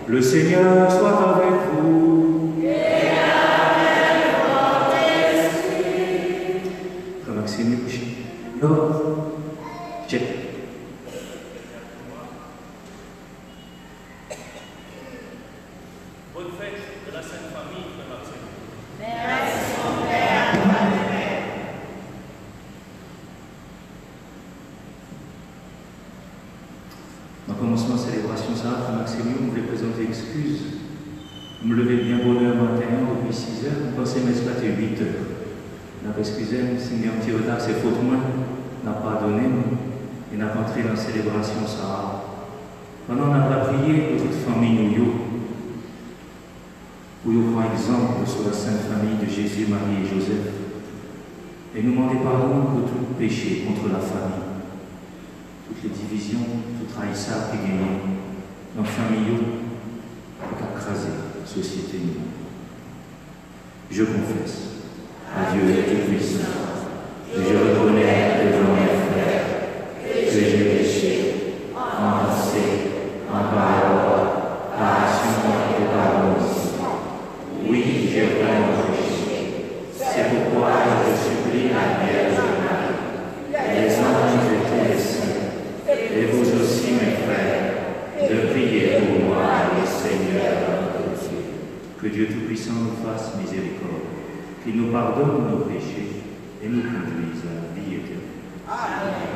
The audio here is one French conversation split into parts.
Le Seigneur soit avec vous. Et avec votre esprit. Frère Maxime, non. Check. Bonne fête de la Sainte Famille, Frère Maxime. Merci mon Père, Père. En commencement de célébration, ça, Frère Maxime, vous voulez présenter excuses. Vous me levez bien bonheur matin depuis 6 heures, vous pensez mettre là 8 heures. N'a pas excusé, si un petit retard, c'est faute moi, n'a pas donné, et n'a pas entré dans la célébration, ça. Pendant on a prié pour toute famille, pour par exemple sur la Sainte Famille de Jésus, Marie et Joseph, et nous demander pardon pour tout péché contre la famille, toutes les divisions, tout trahissage qui gagne dans la famille, qui a crasé la société. Je confesse à Dieu Tout-Puissant, et je reconnais devant mes frères que j'ai péché en pensée, en parole, par action et par omission. Oui, j'ai vraiment péché. C'est pourquoi je supplie la Vierge Marie, les anges et tous les saints, et vous aussi, mes frères, de prier pour moi, le Seigneur notre Dieu. Que Dieu Tout-Puissant nous fasse miséricorde, qu'il nous pardonne nos péchés et nous conduise à la vie éternelle. Amen.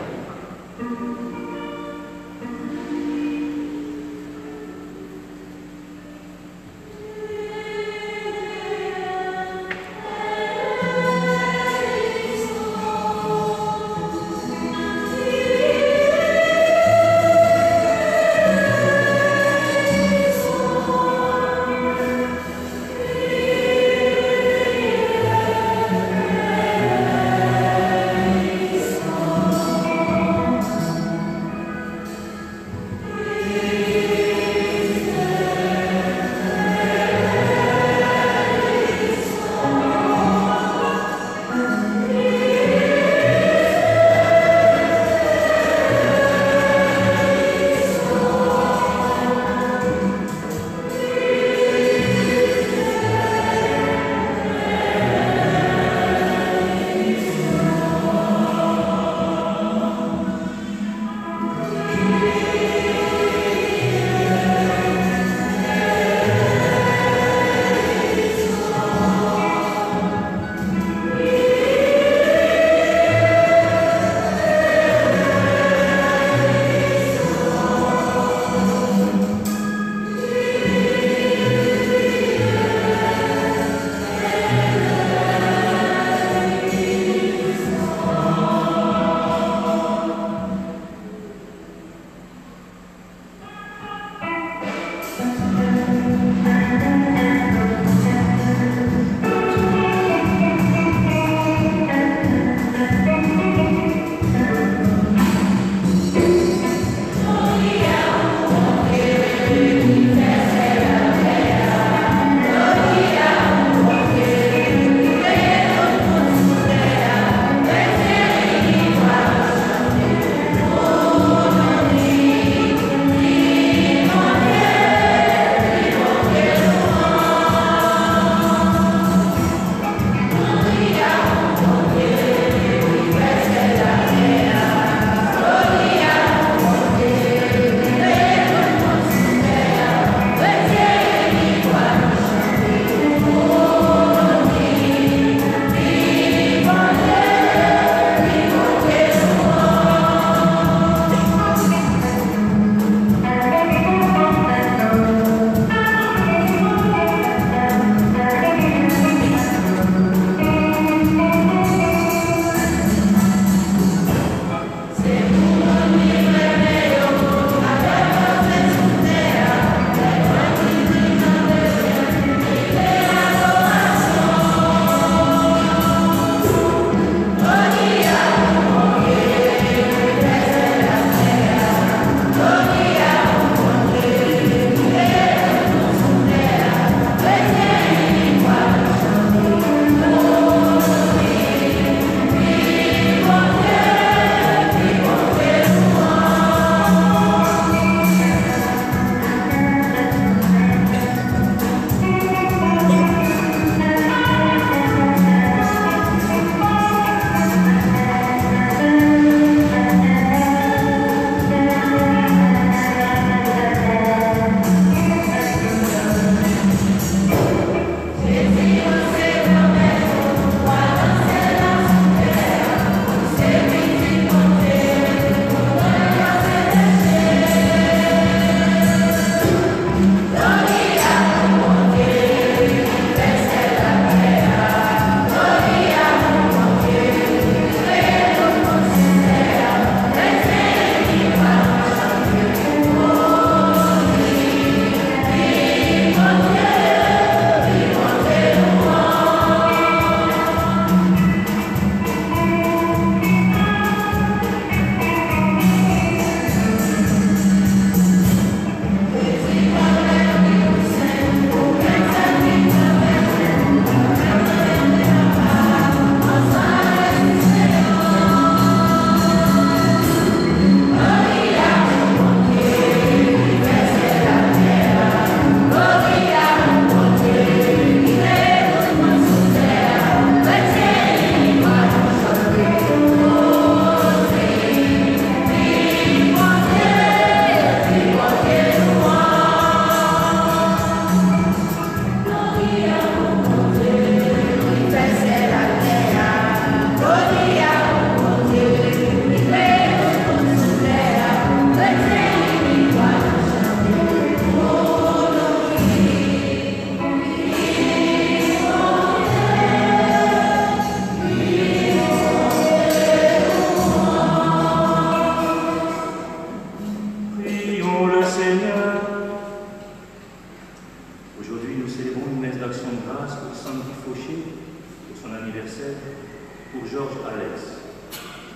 Georges Alex.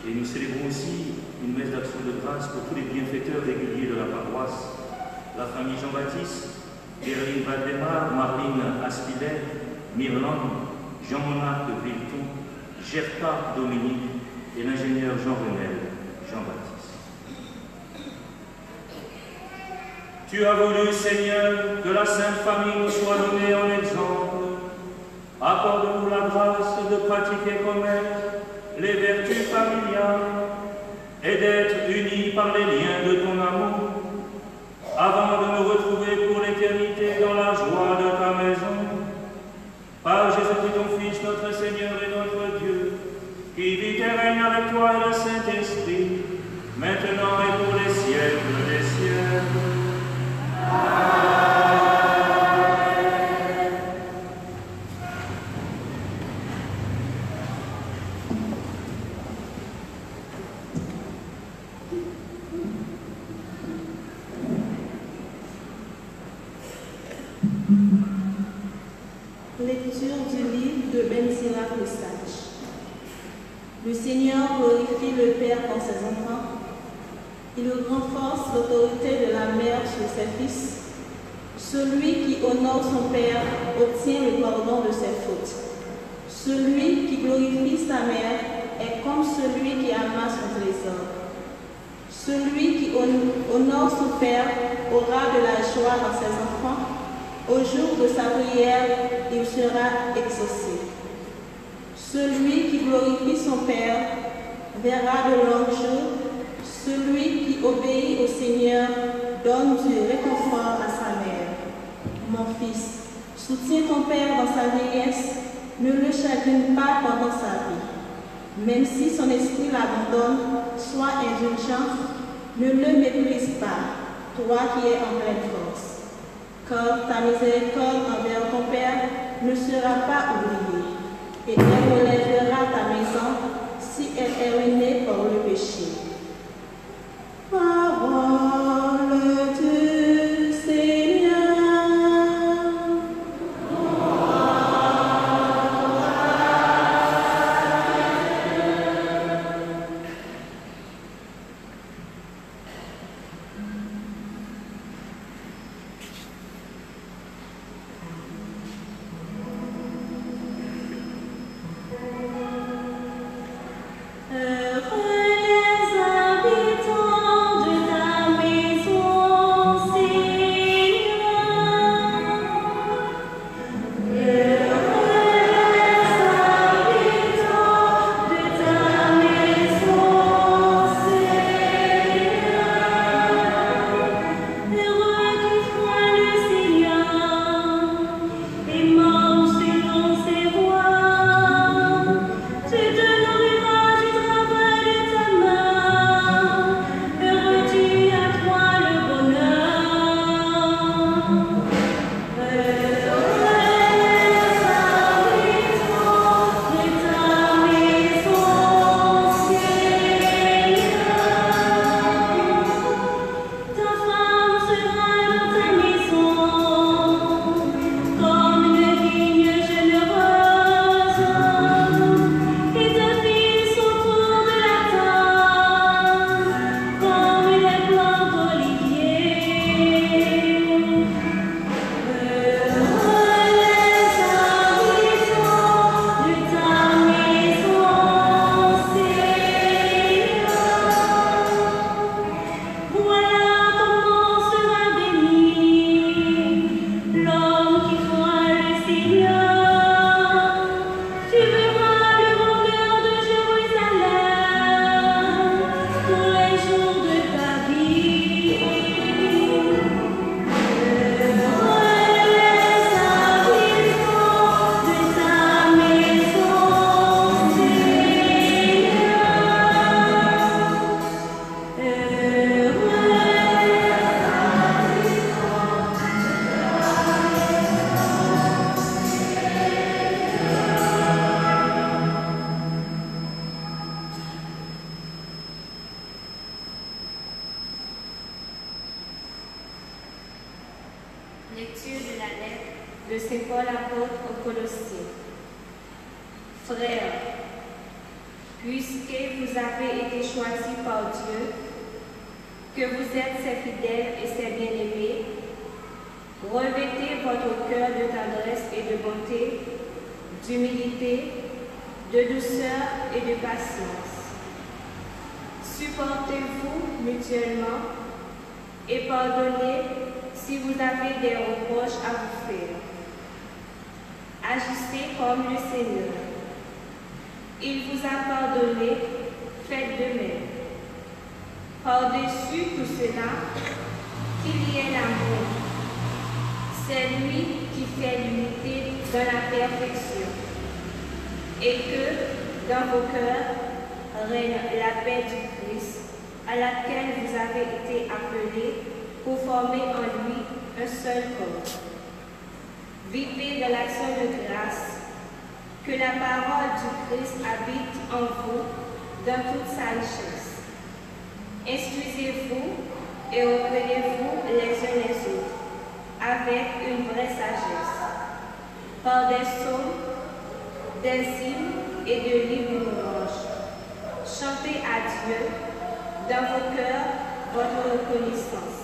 Et nous célébrons aussi une messe d'action de grâce pour tous les bienfaiteurs réguliers de la paroisse, la famille Jean-Baptiste, Berline Valdemar, Marine Aspilet, Mirland, Jean-Monarque Vilton, Gerta Dominique et l'ingénieur Jean-Renel Jean-Baptiste. Tu as voulu, Seigneur, que la Sainte Famille nous soit donnée en exemple. Accorde-nous la grâce de pratiquer comme elle les vertus familiales et d'être unis par les liens de ton amour, avant de nous retrouver pour l'éternité dans la joie de ta maison. Par Jésus-Christ, ton Fils, notre Seigneur et notre Dieu, qui vit et règne avec toi et le Saint-Esprit, maintenant et pour les siècles des siècles. Amen. Lecture du livre de Ben Sirach le Sage. Le Seigneur glorifie le Père dans ses enfants. Il renforce l'autorité de la mère sur ses fils. Celui qui honore son Père obtient le pardon de ses fautes. Celui qui glorifie sa mère est comme celui qui amasse son trésor. Celui qui honore son Père aura de la joie dans ses enfants. Au jour de sa prière, il sera exaucé. Celui qui glorifie son Père verra de longs jours. Celui qui obéit au Seigneur donne du réconfort à sa mère. Mon fils, soutiens ton Père dans sa vieillesse, ne le chagrine pas pendant sa vie. Même si son esprit l'abandonne, sois indulgent, ne le méprise pas, toi qui es en pleine force. Car ta miséricorde envers ton Père ne sera pas oubliée, et elle relèvera ta maison si elle est ruinée par le péché. Parole du Seigneur. Lecture de la lettre de Saint Paul apôtre aux Colossiens. Frères, puisque vous avez été choisis par Dieu, que vous êtes ses fidèles et ses bien-aimés, revêtez votre cœur de tendresse et de bonté, d'humilité, de douceur et de patience. Supportez-vous mutuellement et pardonnez si vous avez des reproches à vous faire. Agissez comme le Seigneur. Il vous a pardonné, faites de même. Par-dessus tout cela, qu'il y ait l'amour. C'est lui qui fait l'unité dans la perfection. Et que, dans vos cœurs, règne la paix du Christ, à laquelle vous avez été appelés pour former en lui un seul corps. Vivez de l'action de grâce, que la parole du Christ habite en vous dans toute sa richesse. Instruisez-vous et reprenez-vous les uns les autres, avec une vraie sagesse, par des psaumes, des hymnes et de livres de louanges. Chantez à Dieu dans vos cœurs votre reconnaissance.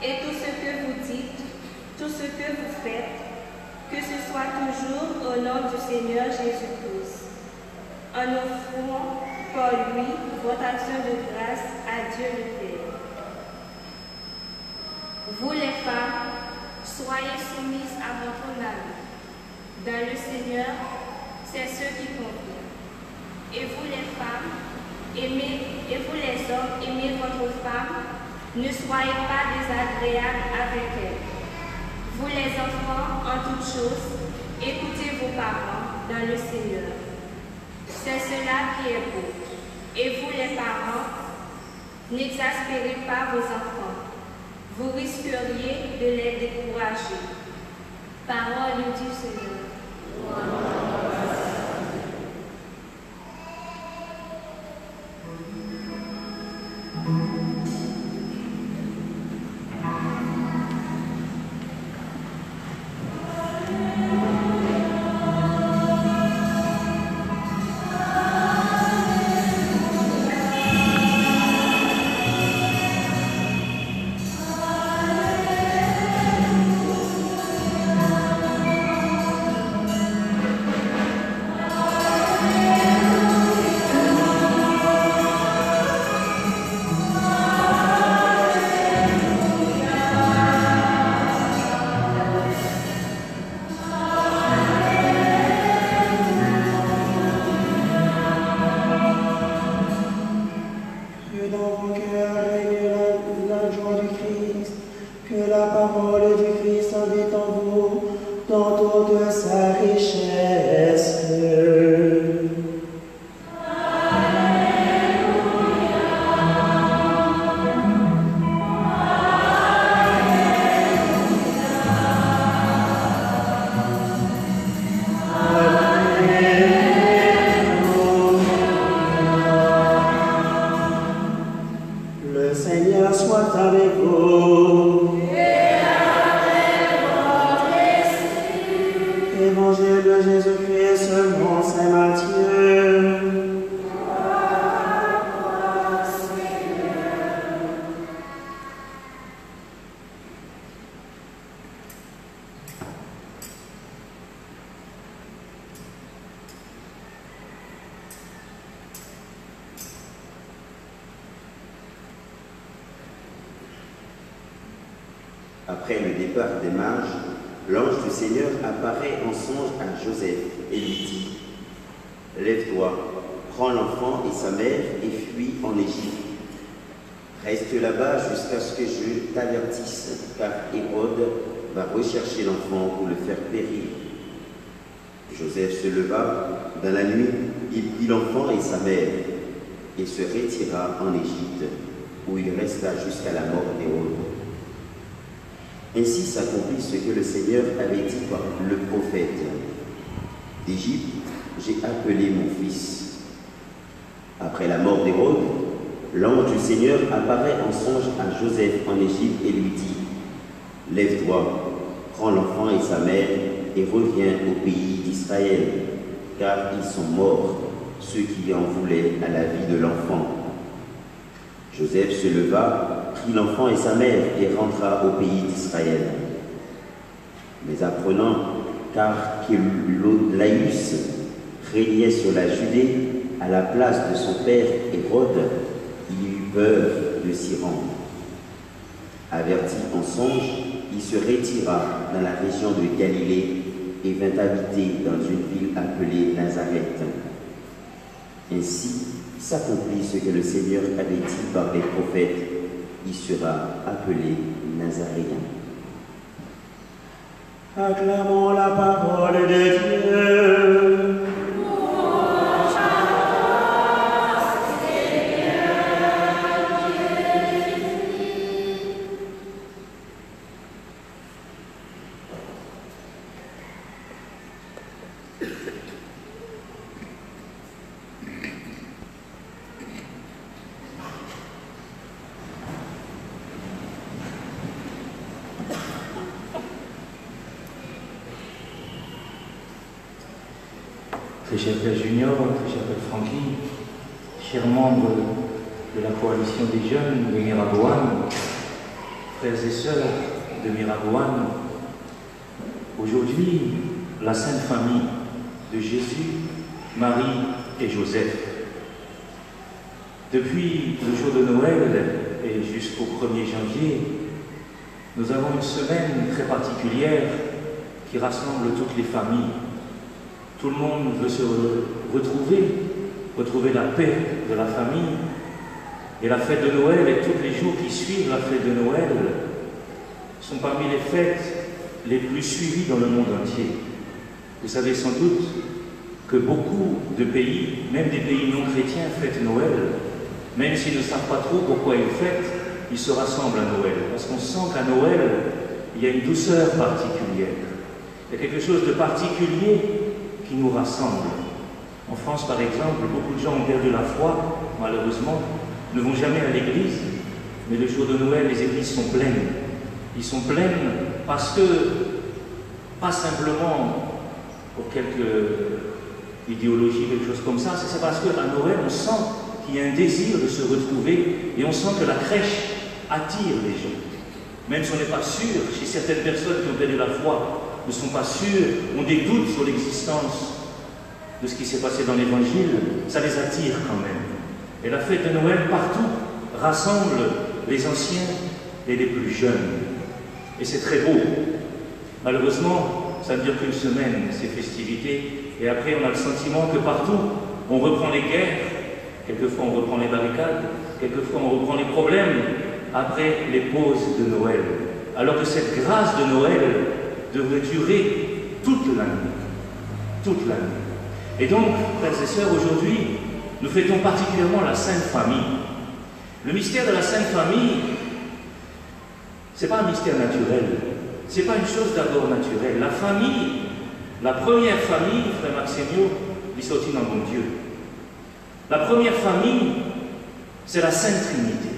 Et tout ce que vous dites, tout ce que vous faites, que ce soit toujours au nom du Seigneur Jésus-Christ, en offrant par lui votre action de grâce à Dieu le Père. Vous les femmes, soyez soumises à votre mari. Dans le Seigneur, c'est ce qui convient. Et vous les femmes, aimez, et vous les hommes, aimez votre femme, ne soyez pas désagréables avec elle. Vous les enfants, en toutes choses, écoutez vos parents dans le Seigneur. C'est cela qui est beau. Et vous les parents, n'exaspérez pas vos enfants. Vous risqueriez de les décourager. Parole du Seigneur. Après le départ des mages, l'ange du Seigneur apparaît en songe à Joseph et lui dit « Lève-toi, prends l'enfant et sa mère et fuis en Égypte. Reste là-bas jusqu'à ce que je t'avertisse, car Hérode va rechercher l'enfant pour le faire périr. » Joseph se leva, dans la nuit, il prit l'enfant et sa mère et se retira en Égypte, où il resta jusqu'à la mort d'Hérode. Ainsi s'accomplit ce que le Seigneur avait dit par le prophète. « D'Égypte, j'ai appelé mon fils. » Après la mort d'Hérode, l'ange du Seigneur apparaît en songe à Joseph en Égypte et lui dit « Lève-toi, prends l'enfant et sa mère et reviens au pays d'Israël, car ils sont morts ceux qui en voulaient à la vie de l'enfant. Joseph se leva, prit l'enfant et sa mère et rentra au pays d'Israël. Mais apprenant qu'Archélaüs régnait sur la Judée à la place de son père Hérode, il eut peur de s'y rendre. Averti en songe, il se retira dans la région de Galilée et vint habiter dans une ville appelée Nazareth. Ainsi s'accomplit ce que le Seigneur avait dit par les prophètes: il sera appelé Nazaréen. Acclamons la parole de Dieu. Très cher Père Junior, très cher Père Francky, chers membres de la coalition des jeunes de Miraboane, frères et sœurs de Miraboane, aujourd'hui, la Sainte Famille de Jésus, Marie et Joseph. Depuis le jour de Noël et jusqu'au 1er janvier, nous avons une semaine très particulière qui rassemble toutes les familles. Tout le monde veut se retrouver la paix de la famille. Et la fête de Noël et tous les jours qui suivent la fête de Noël sont parmi les fêtes les plus suivies dans le monde entier. Vous savez sans doute que beaucoup de pays, même des pays non chrétiens, fêtent Noël. Même s'ils ne savent pas trop pourquoi ils fêtent, ils se rassemblent à Noël. Parce qu'on sent qu'à Noël, il y a une douceur particulière. Il y a quelque chose de particulier qui nous rassemble. En France, par exemple, beaucoup de gens ont perdu la foi, malheureusement, ne vont jamais à l'église, mais le jour de Noël, les églises sont pleines. Ils sont pleines parce que, pas simplement pour quelques idéologies, quelque chose comme ça, c'est parce qu'à Noël, on sent qu'il y a un désir de se retrouver et on sent que la crèche attire les gens. Même si on n'est pas sûr, chez certaines personnes qui ont perdu la foi, ne sont pas sûrs, ont des doutes sur l'existence de ce qui s'est passé dans l'Évangile, ça les attire quand même. Et la fête de Noël, partout, rassemble les anciens et les plus jeunes. Et c'est très beau. Malheureusement, ça ne dure qu'une semaine, ces festivités, et après on a le sentiment que partout, on reprend les guerres, quelquefois on reprend les barricades, quelquefois on reprend les problèmes, après les pauses de Noël. Alors que cette grâce de Noël devrait durer toute l'année. Toute l'année. Et donc, frères et sœurs, aujourd'hui, nous fêtons particulièrement la Sainte Famille. Le mystère de la Sainte Famille, ce n'est pas un mystère naturel. Ce n'est pas une chose d'abord naturelle. La famille, la première famille, frère Maximio, il sortit dans bon Dieu. La première famille, c'est la Sainte Trinité.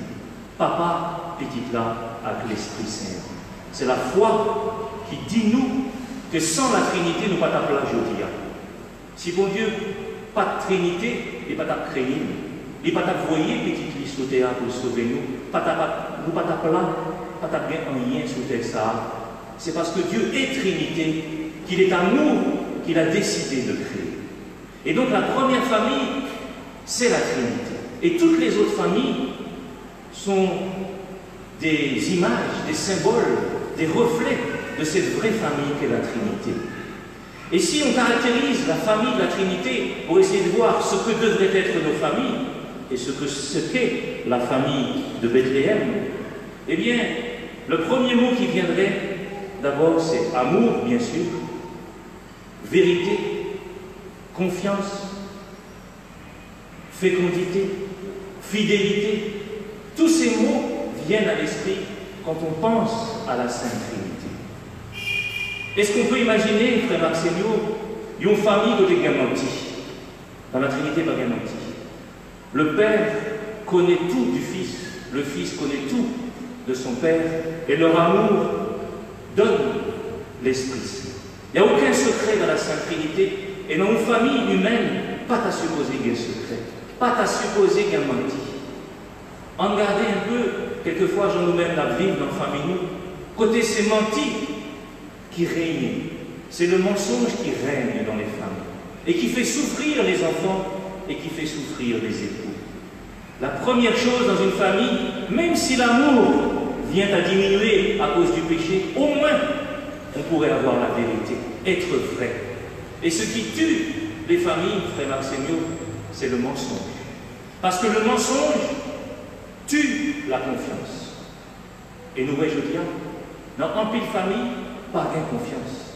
Papa, petit là, avec l'Esprit Saint. C'est la foi qui dit nous que sans la Trinité, nous ne pouvons pas aujourd'hui. Si bon Dieu, pas de Trinité, il n'y a pas de créer. Il n'y a pas de voyer petit liste au théâtre pour sauver nous. Nous pas de là, pas de bien un lien sur terre ça. C'est parce que Dieu est Trinité, qu'il est amour, qu'il a décidé de créer. Et donc la première famille, c'est la Trinité. Et toutes les autres familles sont des images, des symboles, des reflets de cette vraie famille qu'est la Trinité. Et si on caractérise la famille de la Trinité pour essayer de voir ce que devraient être nos familles et ce qu'est la famille de Bethléem, eh bien, le premier mot qui viendrait d'abord, c'est amour, bien sûr, vérité, confiance, fécondité, fidélité. Tous ces mots viennent à l'esprit quand on pense à la Sainte Trinité. Est-ce qu'on peut imaginer, frère Maximio, une famille de Gamanti, dans la Trinité pas Gamanti. Le Père connaît tout du Fils, le Fils connaît tout de son Père, et leur amour donne l'Esprit Saint. Il n'y a aucun secret dans la Sainte Trinité, et dans une famille humaine, pas t'as supposé qu'il y a un secret, pas t'as supposé qu'il y a un menti. En garder un peu, quelquefois, j'en nous-mêmes la vivre dans la famille, nous, côté c'est menti qui règne, c'est le mensonge qui règne dans les familles, et qui fait souffrir les enfants, et qui fait souffrir les époux. La première chose dans une famille, même si l'amour vient à diminuer à cause du péché, au moins, on pourrait avoir la vérité, être vrai. Et ce qui tue les familles, frère Maximio, c'est le mensonge. Parce que le mensonge tue la confiance. Et nous voyons, je dis, dans un pile famille, pas de confiance.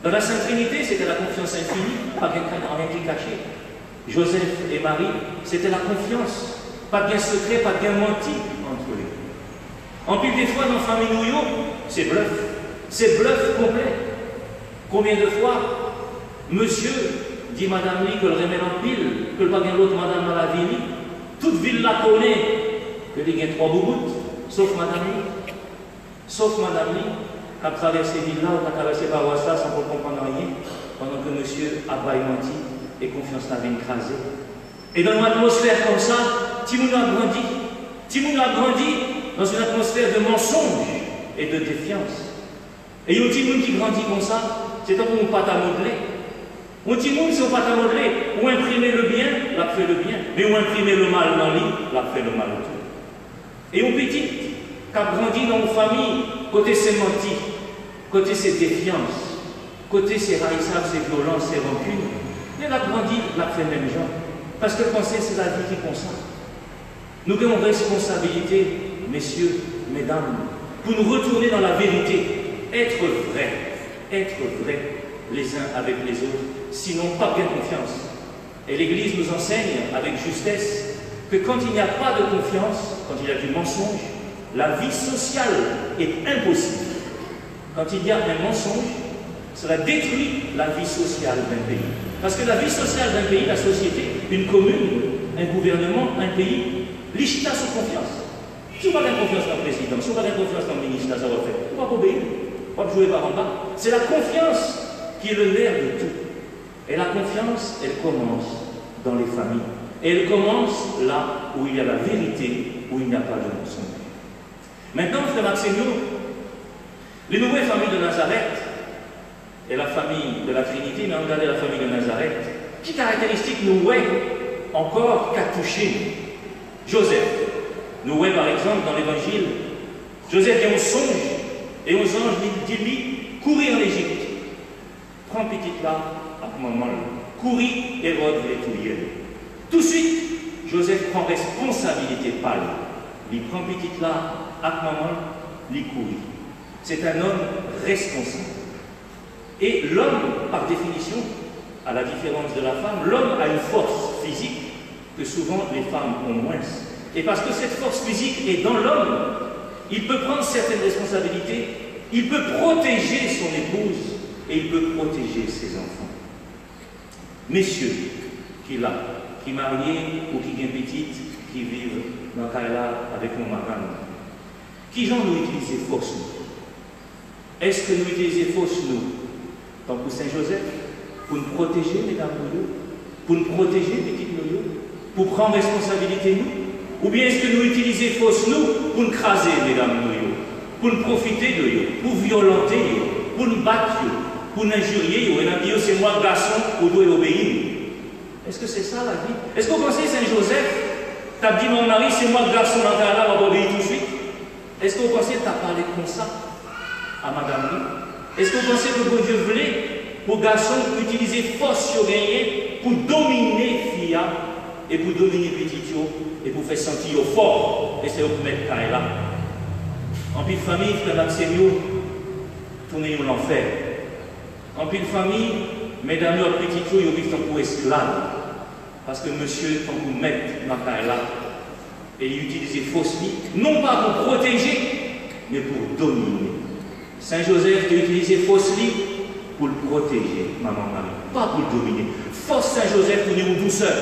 Dans la Sainte Trinité, c'était la confiance infinie, pas de rien qui caché. Joseph et Marie, c'était la confiance. Pas de secret, pas de menti entre eux. En pile des fois, dans la famille Nouillot, c'est bluff. C'est bluff complet. Combien de fois, monsieur dit madame Lee que le remède en pile, que le pas l'autre madame à la ville, toute ville la connaît, que il y a 3 bouboutes, sauf madame Lee. Sauf madame Lee, qui a traversé ville-là ou qui a traversé paroisse là sans comprendre rien, pendant que monsieur a baillé menti et confiance l'avait écrasé. Et dans une atmosphère comme ça, Timoun a grandi. Timoun a grandi dans une atmosphère de mensonge et de défiance. Et il y a un Timoun qui grandit comme ça, c'est comme un pâte à modeler. Un Timoun, c'est un pâte à modeler. Ou imprimer le bien, l'a fait le bien. Mais ou imprimer le mal dans le lit, l'a fait le mal autour. Et un petit qui a grandi dans une famille, côté c'est menti, côté c'est défiance, côté c'est raissable, c'est violence, c'est rancune. Il a grandi, l'a fait le même genre. Parce que penser, c'est la vie qui consent. Nous avons une responsabilité, messieurs, mesdames, pour nous retourner dans la vérité, être vrai les uns avec les autres, sinon pas bien confiance. Et l'Église nous enseigne avec justesse que quand il n'y a pas de confiance, quand il y a du mensonge, la vie sociale est impossible. Quand il y a un mensonge, cela détruit la vie sociale d'un pays. Parce que la vie sociale d'un pays, la société, une commune, un gouvernement, un pays, l'Ichita sous confiance. Si vous n'avez pas confiance dans le président, si vous n'avez pas confiance dans le ministre, ça va faire. Vous ne pouvez pas obéir, vous ne pouvez pas jouer par en bas. C'est la confiance qui est le nerf de tout. Et la confiance, elle commence dans les familles. Et elle commence là où il y a la vérité, où il n'y a pas de mensonge. Maintenant, frère Maximio, les nouvelles familles de Nazareth, et la famille de la Trinité, mais regardez la famille de Nazareth, qui caractéristique nous voit encore qu'à toucher Joseph. Nous voyons par exemple dans l'évangile, Joseph vient au songe et aux anges dit courir en Égypte. Prends petite là, à moment là, courir Hérode les touiller. Tout de suite, Joseph prend responsabilité par lui. Il prend petite là, à moment là, il courir. C'est un homme responsable. Et l'homme, par définition, à la différence de la femme, l'homme a une force physique que souvent les femmes ont moins. Et parce que cette force physique est dans l'homme, il peut prendre certaines responsabilités, il peut protéger son épouse et il peut protéger ses enfants. Messieurs, qui là, qui mariés ou qui sont petites, qui vivent dans Kaila avec nos marins, qui j'en nous utilisé force nous? Est-ce que nous utilisons force nous? Tant pour Saint-Joseph, pour nous protéger, mesdames, nous, pour nous protéger, petites nous, pour prendre responsabilité, nous, ou bien est-ce que nous utilisons force nous pour nous craser, mesdames, nous, pour nous profiter de nous, pour violenter, pour nous battre, pour nous injurier, et nous dire c'est moi, garçon, pour doit obéir. Est-ce que c'est ça la vie? Est-ce que vous pensez Saint-Joseph, tu as dit mon mari, c'est moi, garçon, dans ta là, on va obéir tout de suite? Est-ce que vous pensez que tu as parlé comme ça à madame Lee? Est-ce que vous pensez que bon Dieu voulait pour garçon utiliser force sur gagner pour dominer Fia et pour dominer petit et pour faire sentir fort et c'est au mettre là. En pile famille, frère Maximio, tournez l'enfer. En pile famille, mesdames et petits ils vivent pour esclaves. Parce que monsieur, quand vous mettez dans là, et il utilise force non pas pour protéger, mais pour dominer. Saint-Joseph a utilisé force pour le protéger, maman Marie, pas pour le dominer. Force Saint-Joseph tourner une douceur.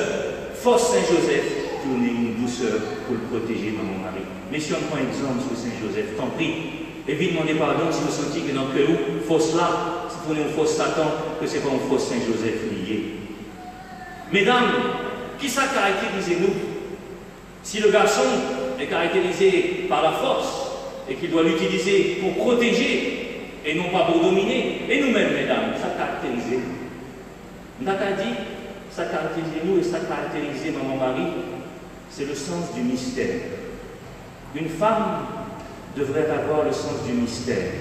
Force Saint-Joseph tourner une douceur pour le protéger, maman Marie. Mais si on prend exemple sur Saint-Joseph, tant pis. Et vite demandez pardon si vous sentez que dans le cœur, force là, si vous prenez une force Satan, que ce n'est pas une force Saint-Joseph liée. Mesdames, qui ça caractérise nous? Si le garçon est caractérisé par la force et qu'il doit l'utiliser pour protéger et non pas pour dominer, et nous-mêmes, mesdames, ça caractérise nous. Naka dit, ça caractérise nous et ça caractérise maman Marie, c'est le sens du mystère. Une femme devrait avoir le sens du mystère.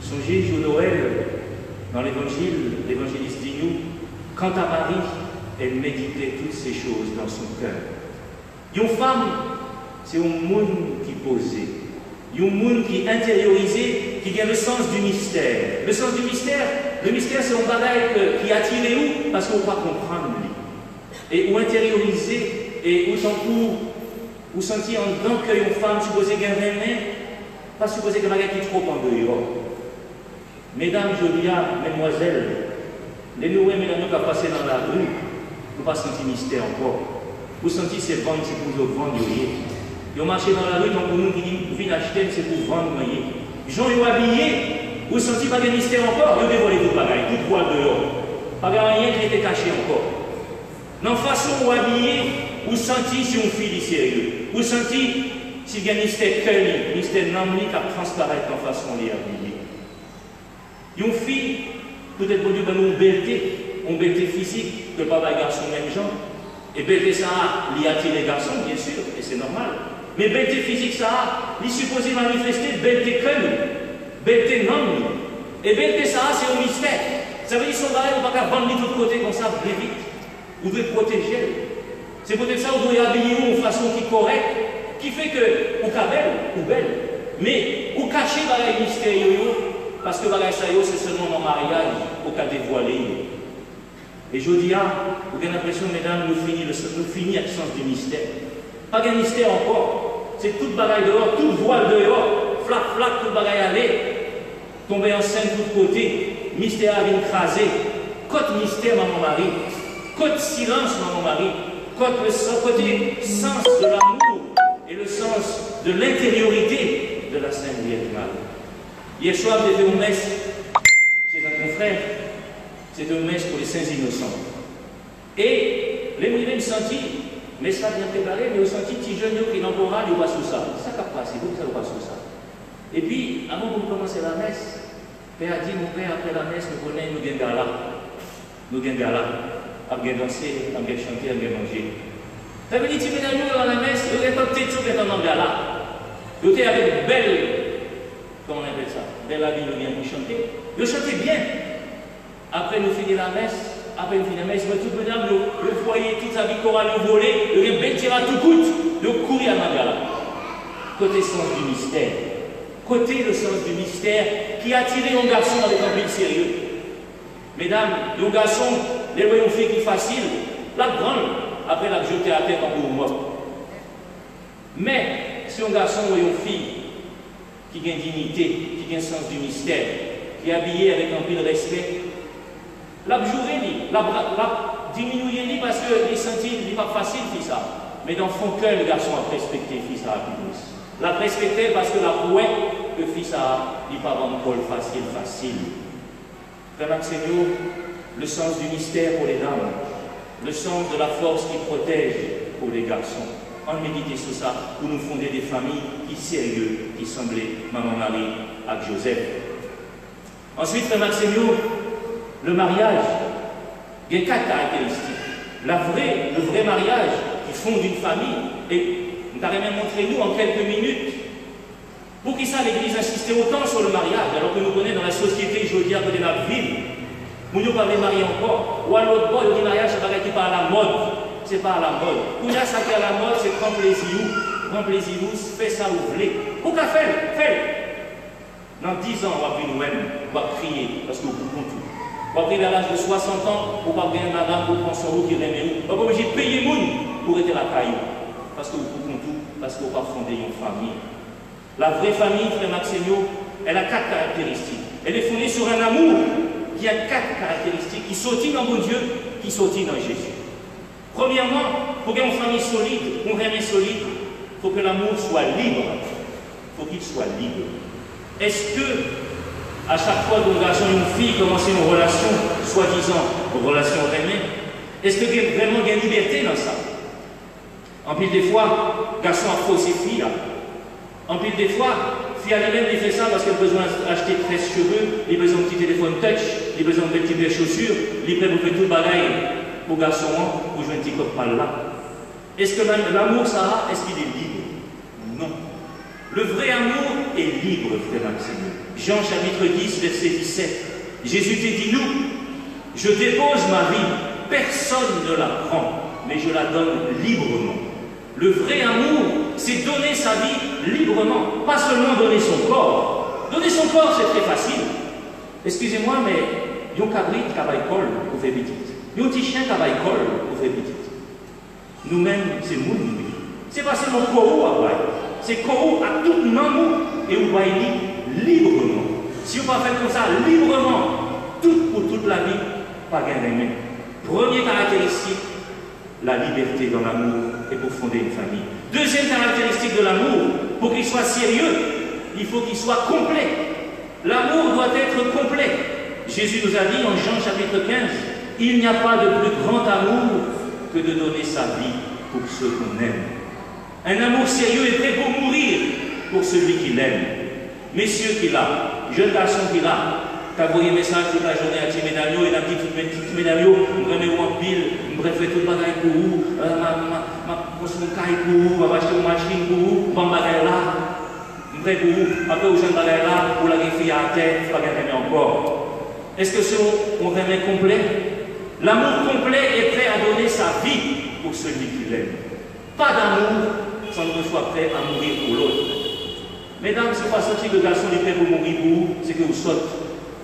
Songez, jour Noël, dans l'évangile, l'évangéliste dit nous, quant à Marie, elle méditait toutes ces choses dans son cœur. Une femme, c'est un monde qui posait, un monde qui intériorisé, qui a le sens du mystère. Le sens du mystère, le mystère c'est un bagage qui attire où parce qu'on ne peut pas comprendre lui. Et ou intérioriser, et où s'en pour, ou sentir en dedans qu'une femme supposée gagner rien, pas supposée que bagage qui est trop en dehors. Mesdames, Jodia, mesdemoiselles, les nouvelles mesdames qui ont passé dans la rue, vous pas senti mystère encore. Vous sentez ces ventes, c'est pour vous vendre. Ils ont marché dans la rue, donc pour nous qui disent, vous venez acheter, c'est pour vendre. Les gens ont habillé, vous sentez pas de mystère encore, ils ont dévoilé tout le bagaille, tout voile dehors. Pas rien qui était caché encore. Dans la façon où habiller, vous sentez si on fille sérieux. Vous sentez s'il y a un mystère que mystère non qui a transparaître en façon de habiller. Une fille, peut-être pour Dieu, une belleté physique, que le papa et le garçon même genre. Et belleté ça, il attire les garçons, bien sûr, et c'est normal. Mais belleté physique ça, il est supposé manifester belleté que nous, belleté non. Et belleté ça, c'est un mystère. Ça veut dire son barré, on ne peut pas vendre de tous côtés comme ça, très vite. Vous devez protéger. C'est peut-être ça, vous devez habiller de façon qui est correcte, qui fait que, ou belle, ou belle, mais ou cacher le mystère, parce que c'est seulement mon mariage au cas dévoilé. Et je dis, vous avez l'impression, mesdames, nous finissons avec le sens du mystère. Pas de mystère encore. C'est toute bagaille dehors, toute voile dehors, flac, flac, toute bagaille aller, tomber enceinte de tous côtés, mystère à écraser. Côte mystère, maman Marie. Côte silence, maman Marie. Côté sens de l'amour et le sens de l'intériorité de la Sainte Vierge Marie. Hier soir, j'ai fait une messe chez un confrère. C'était une messe pour les saints innocents. Et les mouvements me sentis, mais ça bien préparé, mais au senti petit jeune qui n'en pourra, il va sous ça. C'est ça qui a passé, donc ça va sous ça. Et puis, avant de commencer la messe, le Père a dit, mon Père, après la messe, nous connaissons nos gala. Nos gala. On va danser, on va chanter, on va manger. Ça veut dire, tu viens dans la messe, vous êtes en tête, vous êtes en gala. Vous êtes avec belle, comment on appelle ça, belle habille, vous venez pour chanter. Vous chantez bien. Après nous finissons la messe, tout mesdames, le foyer, toute sa vie chorale, le volet, le bel tir à tout coûte, le courir à Mangala. Côté sens du mystère. Côté le sens du mystère qui a attiré un garçon avec un but sérieux. Mesdames, un garçon, les voyons filles qui facile, la grande, après la jeter à terre en pour mort. Mais si un garçon ou une fille qui a une dignité, qui a un sens du mystère, qui est habillé avec un peu de respect, la jouer, la diminuer parce que les sentir, il n'est pas facile, fils ça. Mais dans son cœur, le garçon a respecté, fils ça, la respecté parce que la prouette que fils ça, il n'est pas vraiment facile. Frère Maxenio, le sens du mystère pour les dames, le sens de la force qui protège pour les garçons. On médite sur ça pour nous fonder des familles qui sérieux, qui semblaient Maman Marie avec Joseph. Ensuite, Frère Maxenio, le mariage, il y a 4 caractéristiques. Le vrai mariage qui fonde une famille, et nous avons même montré nous en quelques minutes, pour qui ça l'Église insistait autant sur le mariage, alors que nous connaissons dans la société, je veux dire, de la ville, nous ne pouvons pas marier encore, ou à l'autre bord, le mariage, c'est pas qui pas à la mode, c'est pas à la mode. Pour nous, ça qui est à la mode, c'est prendre plaisir, fais ça ou voulez. Pourquoi faites? Dans 10 ans, on va venir nous-mêmes, on va crier, parce que vous pouvez tout. Pour arriver à l'âge de 60 ans, pour pas gagner madame, pour prendre son roue qui remet où. Pas obligé de payer moun pour être la caillou. Parce que vous pouvez tout, parce que vous pas fonder une famille. La vraie famille, Frère Maxenio, elle a 4 caractéristiques. Elle est fondée sur un amour qui a 4 caractéristiques qui sortit dans mon Dieu, qui sortit dans Jésus. Premièrement, pour qu'il y ait une famille solide, un rêve solide, il faut que l'amour soit libre. Il faut qu'il soit libre. Est-ce que à chaque fois qu'un garçon et une fille commencent une relation, soi-disant une relation aimée, Est-ce que vraiment il y a une liberté dans ça? En pile des fois, garçon a faussé fille. En pile des fois, fille elle-même il fait ça parce qu'elle a besoin d'acheter 13 cheveux, il a besoin d'un petit téléphone touch, il a besoin de petites chaussures, il est prêt pour faire tout le bagaille pour garçon, pour jouer un petit coq par là. Est-ce que l'amour, ça, est-ce qu'il est libre? Non. Le vrai amour est libre, frère Maxime. Jean chapitre 10, verset 17. Jésus t'a dit, nous, je dépose ma vie, personne ne la prend, mais je la donne librement. Le vrai amour, c'est donner sa vie librement, pas seulement donner son corps. Donner son corps, c'est très facile. Excusez-moi, mais il y a un cabrit qui a école au fait petit. Il y a un petit chien qui a école au fait petit. Nous-mêmes, c'est nous. C'est pas seulement Korou à voir. C'est Korou à tout nom et on va y librement. Si on va faire comme ça librement, pour toute la vie, pas gagner. Première caractéristique, la liberté dans l'amour et pour fonder une famille. Deuxième caractéristique de l'amour, pour qu'il soit sérieux, il faut qu'il soit complet. L'amour doit être complet. Jésus nous a dit en Jean chapitre 15, il n'y a pas de plus grand amour que de donner sa vie pour ceux qu'on aime. Un amour sérieux est prêt pour mourir pour celui qui l'aime. Messieurs qui l'a, jeunes garçons qui l'a, qui a envoyé un message toute la journée à Timédalio, et a dit tout Timédalio, je remets en pile, je vais faire tout le bagage pour vous, je vais construire un caille pour vous, je vais acheter une machine pour vous, je vais bagage là, je vais pour vous, après vous avez un bagage là, pour la fille à terre, je ne vais pas gagner encore. Est-ce que c'est un remet complet? L'amour complet est prêt à donner sa vie pour celui qui l'aime. Pas d'amour sans qu'on soit prêt à mourir pour l'autre. Mesdames, ce n'est pas sorti le garçon est prêt pour mourir pour vous, c'est que vous sautez.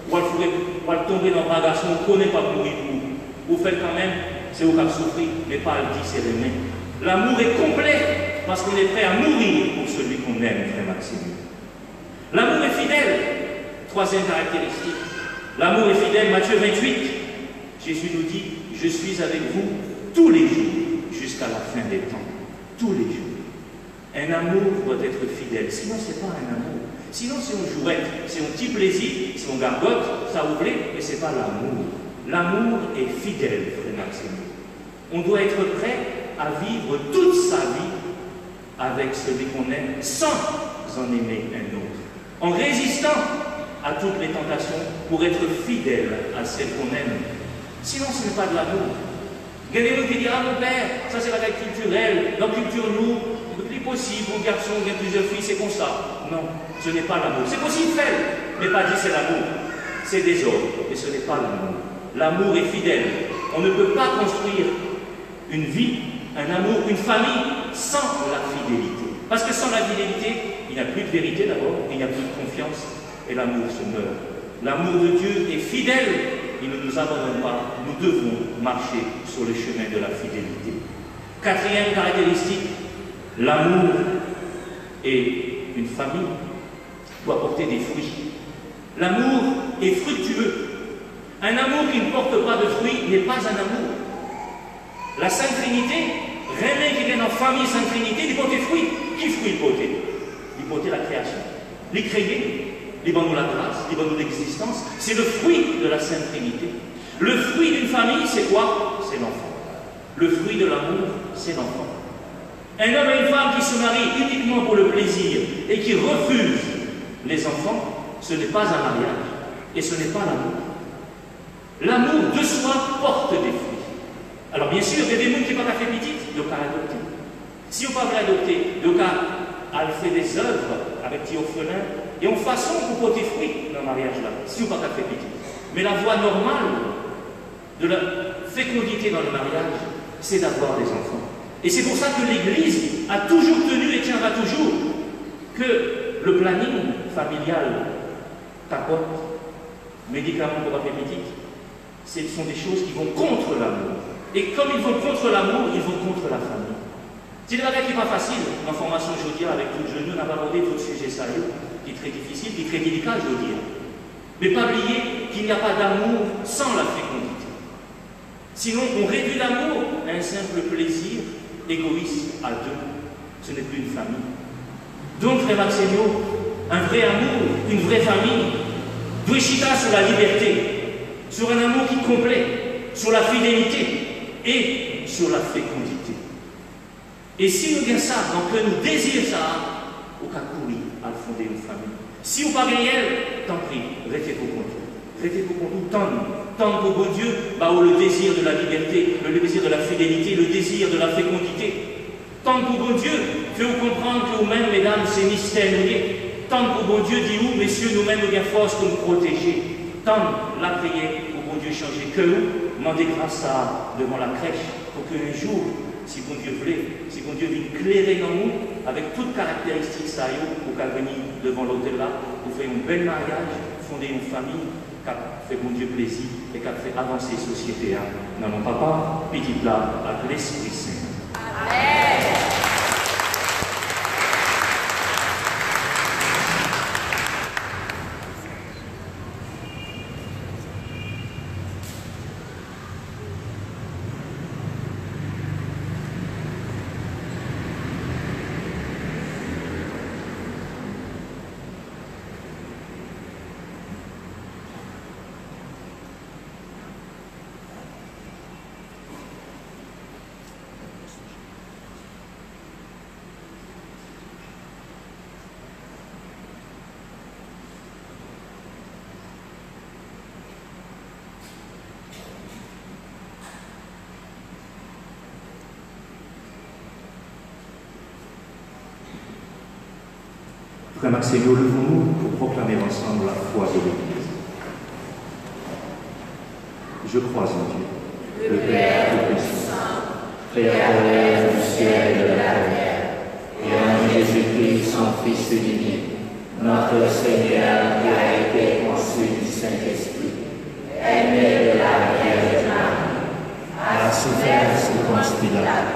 Ou vous tomber dans un garçon, vous ne connaissez pas pour mourir pour vous. Vous faites quand même, c'est vous qui avez souffert, mais pas le dire, c'est les mains. L'amour est complet parce qu'on est prêt à mourir pour celui qu'on aime, frère Maxime. L'amour est fidèle. Troisième caractéristique. L'amour est fidèle. Matthieu 28. Jésus nous dit, je suis avec vous tous les jours jusqu'à la fin des temps. Tous les jours. Un amour doit être fidèle. Sinon, ce n'est pas un amour. Sinon, c'est une jouette, c'est un petit plaisir, c'est une gargote, ça vous plaît, mais ce n'est pas l'amour. L'amour est fidèle, frère Maxime. On doit être prêt à vivre toute sa vie avec celui qu'on aime sans en aimer un autre. En résistant à toutes les tentations pour être fidèle à celle qu'on aime. Sinon, ce n'est pas de l'amour. Il y a des gens qui disent, ah mon père, ça c'est la règle culturelle, dans la culture nous, il est possible, un garçon, il y a plusieurs filles, c'est comme ça. Non, ce n'est pas l'amour. C'est possible de faire, mais pas dire c'est l'amour. C'est désordre, mais ce n'est pas l'amour. L'amour est fidèle. On ne peut pas construire une vie, un amour, une famille sans la fidélité. Parce que sans la fidélité, il n'y a plus de vérité d'abord, il n'y a plus de confiance, et l'amour se meurt. L'amour de Dieu est fidèle. Il ne nous abandonne pas, nous devons marcher sur le chemin de la fidélité. Quatrième caractéristique, l'amour et une famille doit porter des fruits. L'amour est fructueux. Un amour qui ne porte pas de fruits n'est pas un amour. La Sainte Trinité, rien qui vient en famille Sainte Trinité, il porte des fruits. Qui fruit il porte? Il porte la création. Les créés. Il donne nous la grâce, il donne nous l'existence. C'est le fruit de la Sainte Trinité. Le fruit d'une famille, c'est quoi? C'est l'enfant. Le fruit de l'amour, c'est l'enfant. Un homme et une femme qui se marient uniquement pour le plaisir et qui refusent les enfants, ce n'est pas un mariage et ce n'est pas l'amour. L'amour de soi porte des fruits. Alors bien sûr, il y a des gens qui ne sont pas fait petite, donc à adopter. Si on ne peut pas adopter, donc à faire des œuvres avec des orphelins, et en façon pour porter fruit dans le mariage là, si on ne peut pas faire petit. Mais la voie normale de la fécondité dans le mariage, c'est d'avoir des enfants. Et c'est pour ça que l'Église a toujours tenu et tiendra toujours que le planning familial t'apporte médicaments pour faire petit. Ce sont des choses qui vont contre l'amour. Et comme ils vont contre l'amour, ils vont contre la famille. C'est des bagages qui n'est pas facile. En formation aujourd'hui, avec tout le jeune, on n'a pas abordé tout le sujet sérieux, qui est très difficile, qui est très délicat, je veux dire. Mais pas oublier qu'il n'y a pas d'amour sans la fécondité. Sinon, on réduit l'amour à un simple plaisir égoïste à deux. Ce n'est plus une famille. Donc, frère Maxenio, un vrai amour, une vraie famille, doit chita sur la liberté, sur un amour qui est complet, sur la fidélité et sur la fécondité. Et si nous avons ça, donc nous désirons ça, au cas courir à fonder une famille. Si vous n'avez pas gagné, tant pis, restez pour compte. Restez pour compte, tant pour bon Dieu, le désir de la liberté, le désir de la fidélité, le désir de la fécondité. Tant pour bon Dieu, fait-vous comprendre que vous-même, mesdames, c'est mystère. Tant pour bon Dieu, dit vous, messieurs, nous-mêmes, nous avons force pour nous protéger. Tant la prière pour bon Dieu changer que nous, demandez grâce à devant la crèche, pour qu'un jour, si bon Dieu voulait, si bon Dieu vient éclairer dans nous, avec toutes caractéristiques ça y est, pour qu'elle venir devant l'autel là, pour faire un bel mariage, fonder une famille, qui fait bon Dieu plaisir et qui fait avancer la société. Dans mon papa, petit là, avec l'Esprit Saint. Amen. Frère Maxime, levons-nous pour proclamer ensemble la foi de l'Église. Je crois en Dieu, le Père Tout-Puissant, Créateur du ciel et de la terre, et en Jésus-Christ, son Fils unique, notre Seigneur qui a été conçu du Saint-Esprit, est né de la Vierge Marie, a souffert sous Ponce Pilate,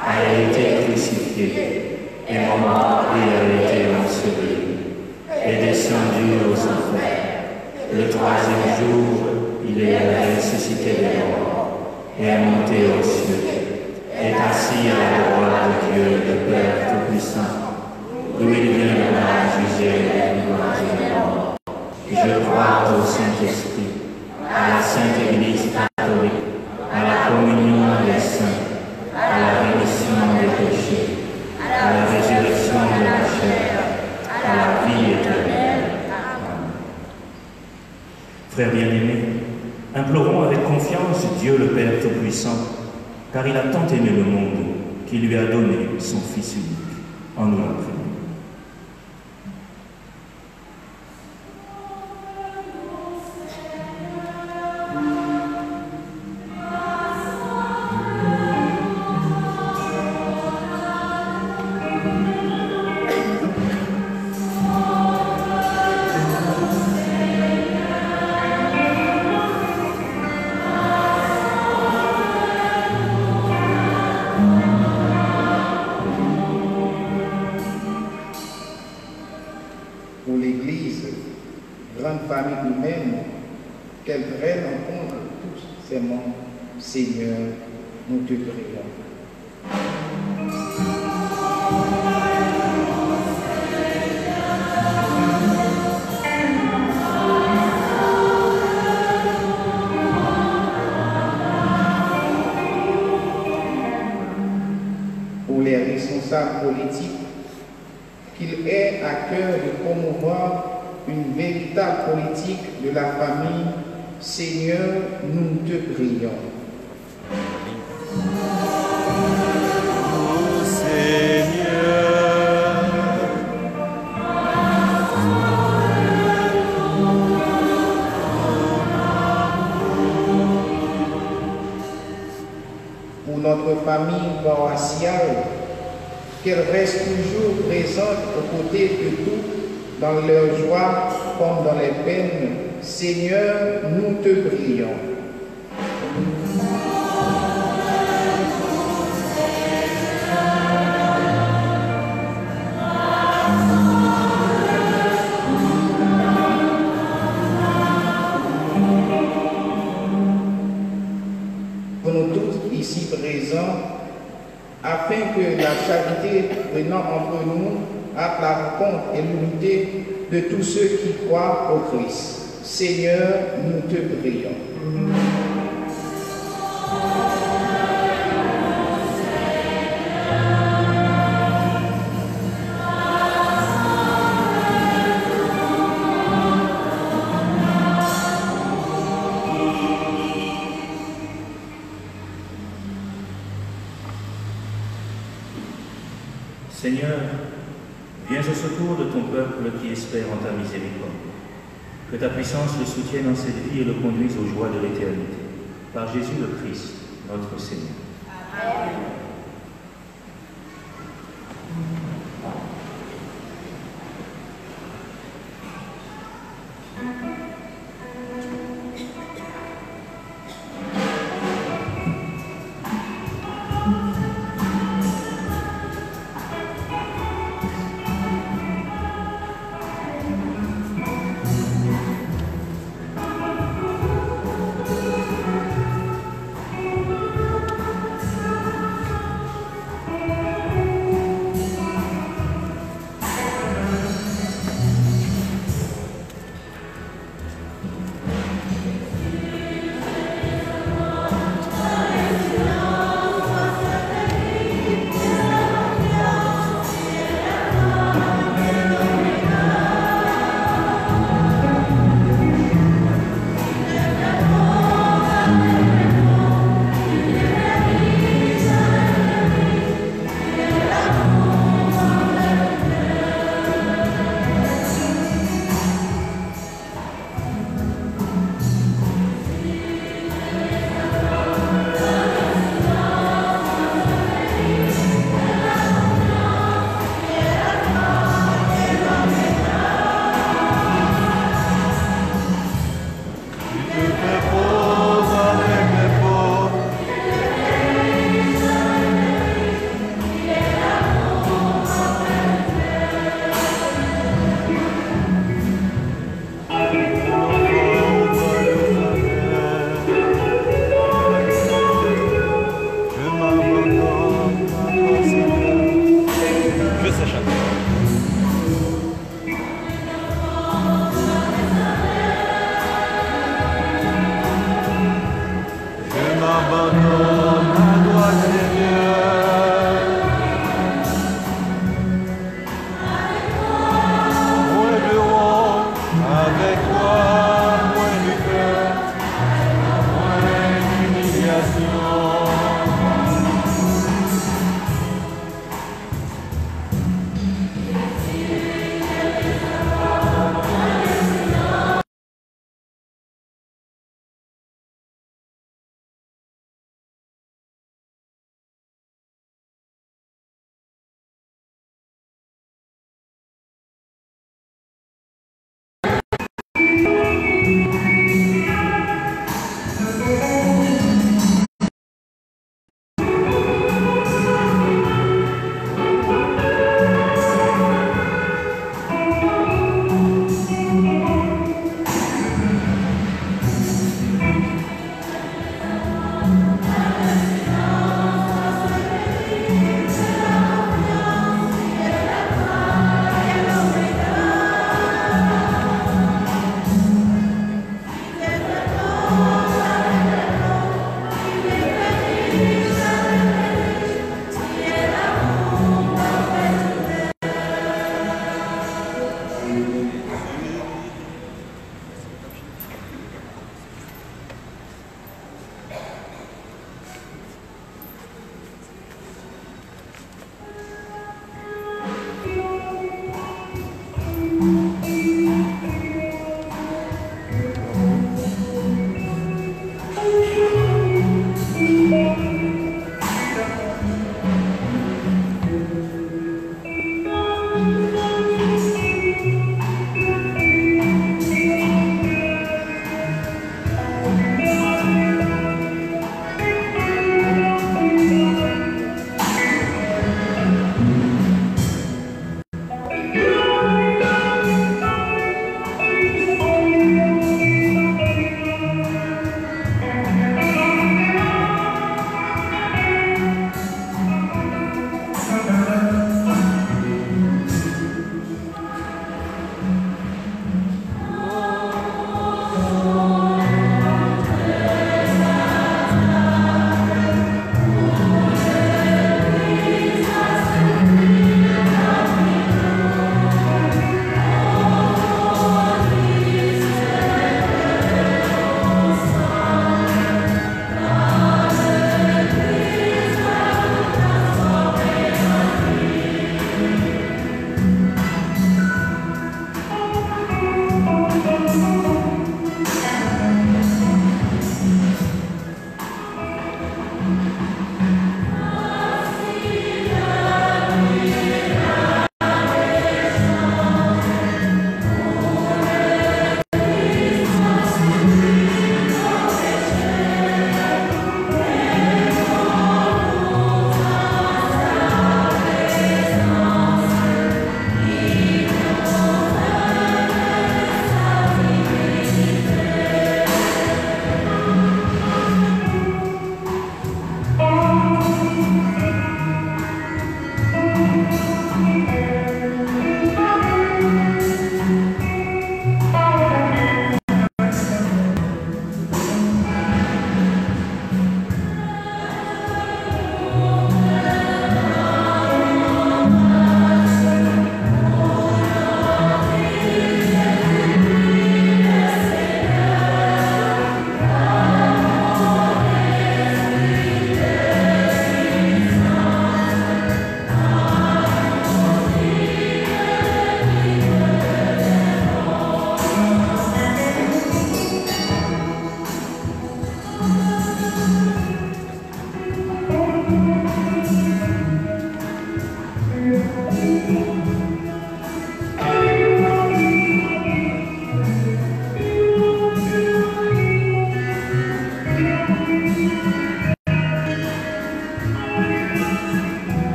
a été crucifié, est mort et a été enseveli, est descendu aux enfers. Le troisième jour, il est ressuscité des morts, est monté aux cieux, est assis à la droite de Dieu, le Père Tout-Puissant, d'où il viendra juger les vivants et les morts. Je crois au Saint-Esprit, à la Sainte Église catholique, à la communion des saints, à la rémission des péchés, à la résurrection de la chair, à la vie éternelle. Amen. Frères bien-aimés, implorons avec confiance Dieu le Père Tout-Puissant, car il a tant aimé le monde qu'il lui a donné son Fils unique. En nous la prions. Pour l'Église, grande famille humaine, qu'elle prenne en compte tous ces membres, Seigneur, nous te prions. Pour les responsables politiques, qu'il ait à cœur de promouvoir une véritable politique de la famille, Seigneur, nous te prions. Ô Seigneur, pour notre famille paroissiale, qu'elle reste toujours présente aux côtés de tous, dans leur joie comme dans les peines. Seigneur, nous te prions. Pour nous tous ici présents, afin que la charité venant entre nous à la rencontre et l'unité de tous ceux qui croient au Christ. Seigneur, nous te prions. Seigneur, viens au secours de ton peuple qui espère en ta miséricorde. Que ta puissance le soutienne dans cette vie et le conduise aux joies de l'éternité. Par Jésus le Christ, notre Seigneur. Amen.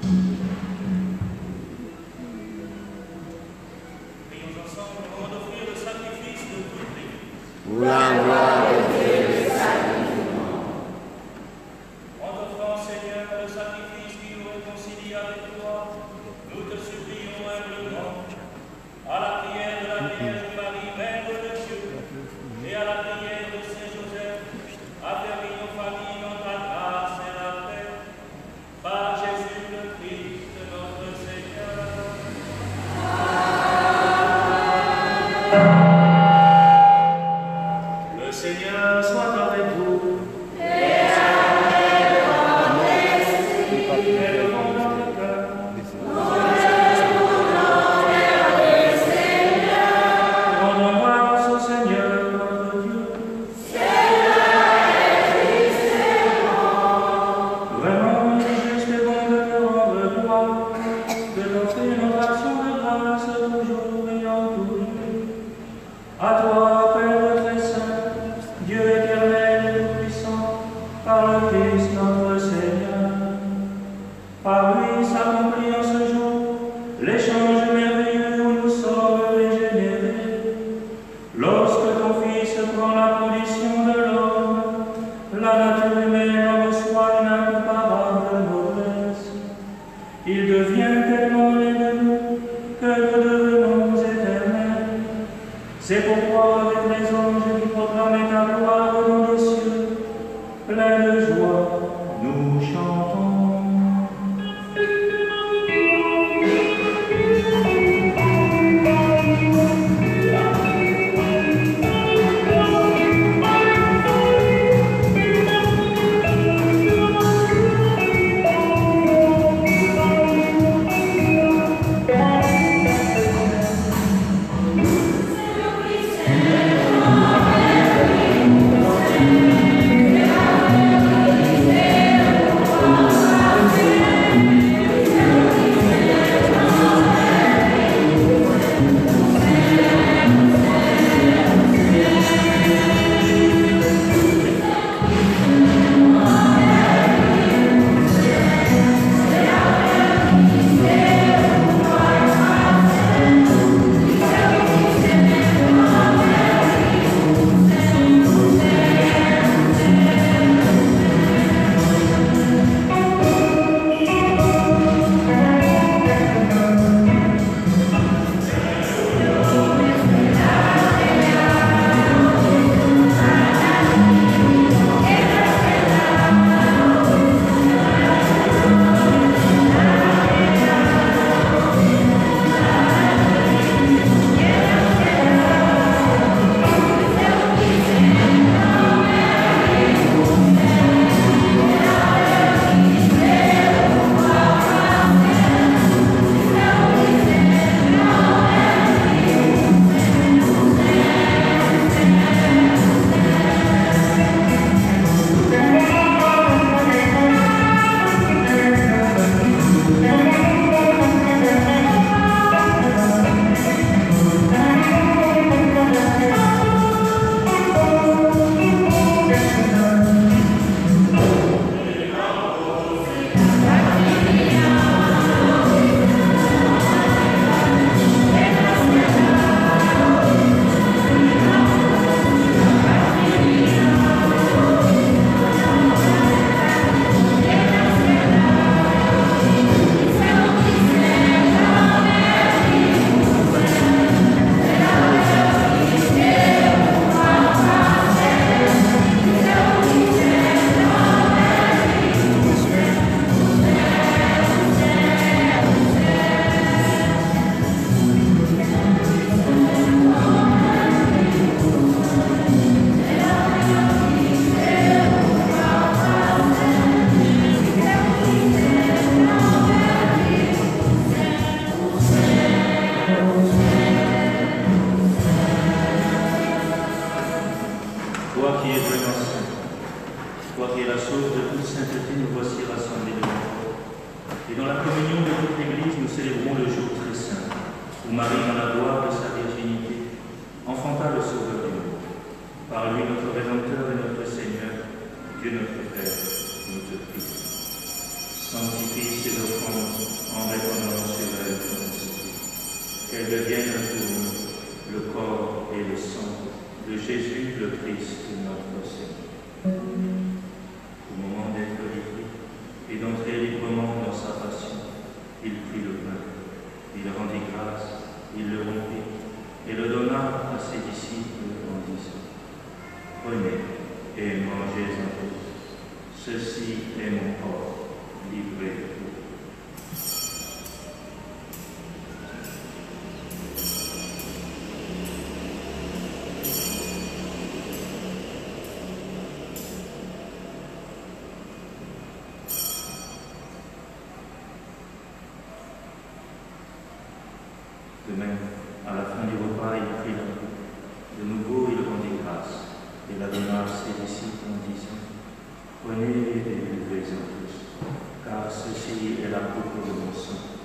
Prions ensemble avant d'offrir le sacrifice de toute l'Église. Pour la gloire de Dieu, le salut. En t'offrant, Seigneur, le sacrifice qui nous réconcilie avec toi, nous te supplions humblement, à la prière de la Vierge Marie, Mère de Dieu, et à la prière de Saint Joseph, affermis nos familles dans ta grâce et la paix, par Jésus le Christ, notre Seigneur. Le Seigneur soit avec vous. À toi, Père très saint, Dieu éternel et tout-puissant, par le Christ notre Seigneur. Par lui s'accomplit en ce jour l'échange merveilleux où nous sommes régénérés. Lorsque ton Fils prend la condition de l'homme, la nature humaine en reçoit une incomparable noblesse. Il devient tellement aimé de nous que nous devenons éternels. C'est pourquoi, avec les anges qui proclament ta gloire dans les cieux, plein de joie, nous chantons. Toi qui es vraiment saint, toi qui es la source de toute sainteté, nous voici rassemblés devant toi. Et dans la communion de toute l'Église, nous célébrons le jour très saint, où Marie, dans la gloire de sa virginité, enfanta le Sauveur du monde. Par lui, notre Rédempteur et notre Seigneur, Dieu notre Père, nous te prions. Sanctifie ces offrandes monde en répandant sur elle ton esprit. Qu'elle devienne pour nous le corps et le sang de Jésus le Christ, notre Seigneur. Au moment d'être livré et d'entrer librement dans sa passion, il prit le pain, il rendit grâce, il le rompit et le donna à ses disciples en disant: Prenez et mangez-en tous, ceci est mon corps livré pour vous. De même, à la fin du repas, il prit la coupe. De nouveau, il rendit grâce et la donna à ses disciples en disant: Prenez et buvez-en tous, car ceci est la coupe de mon sang,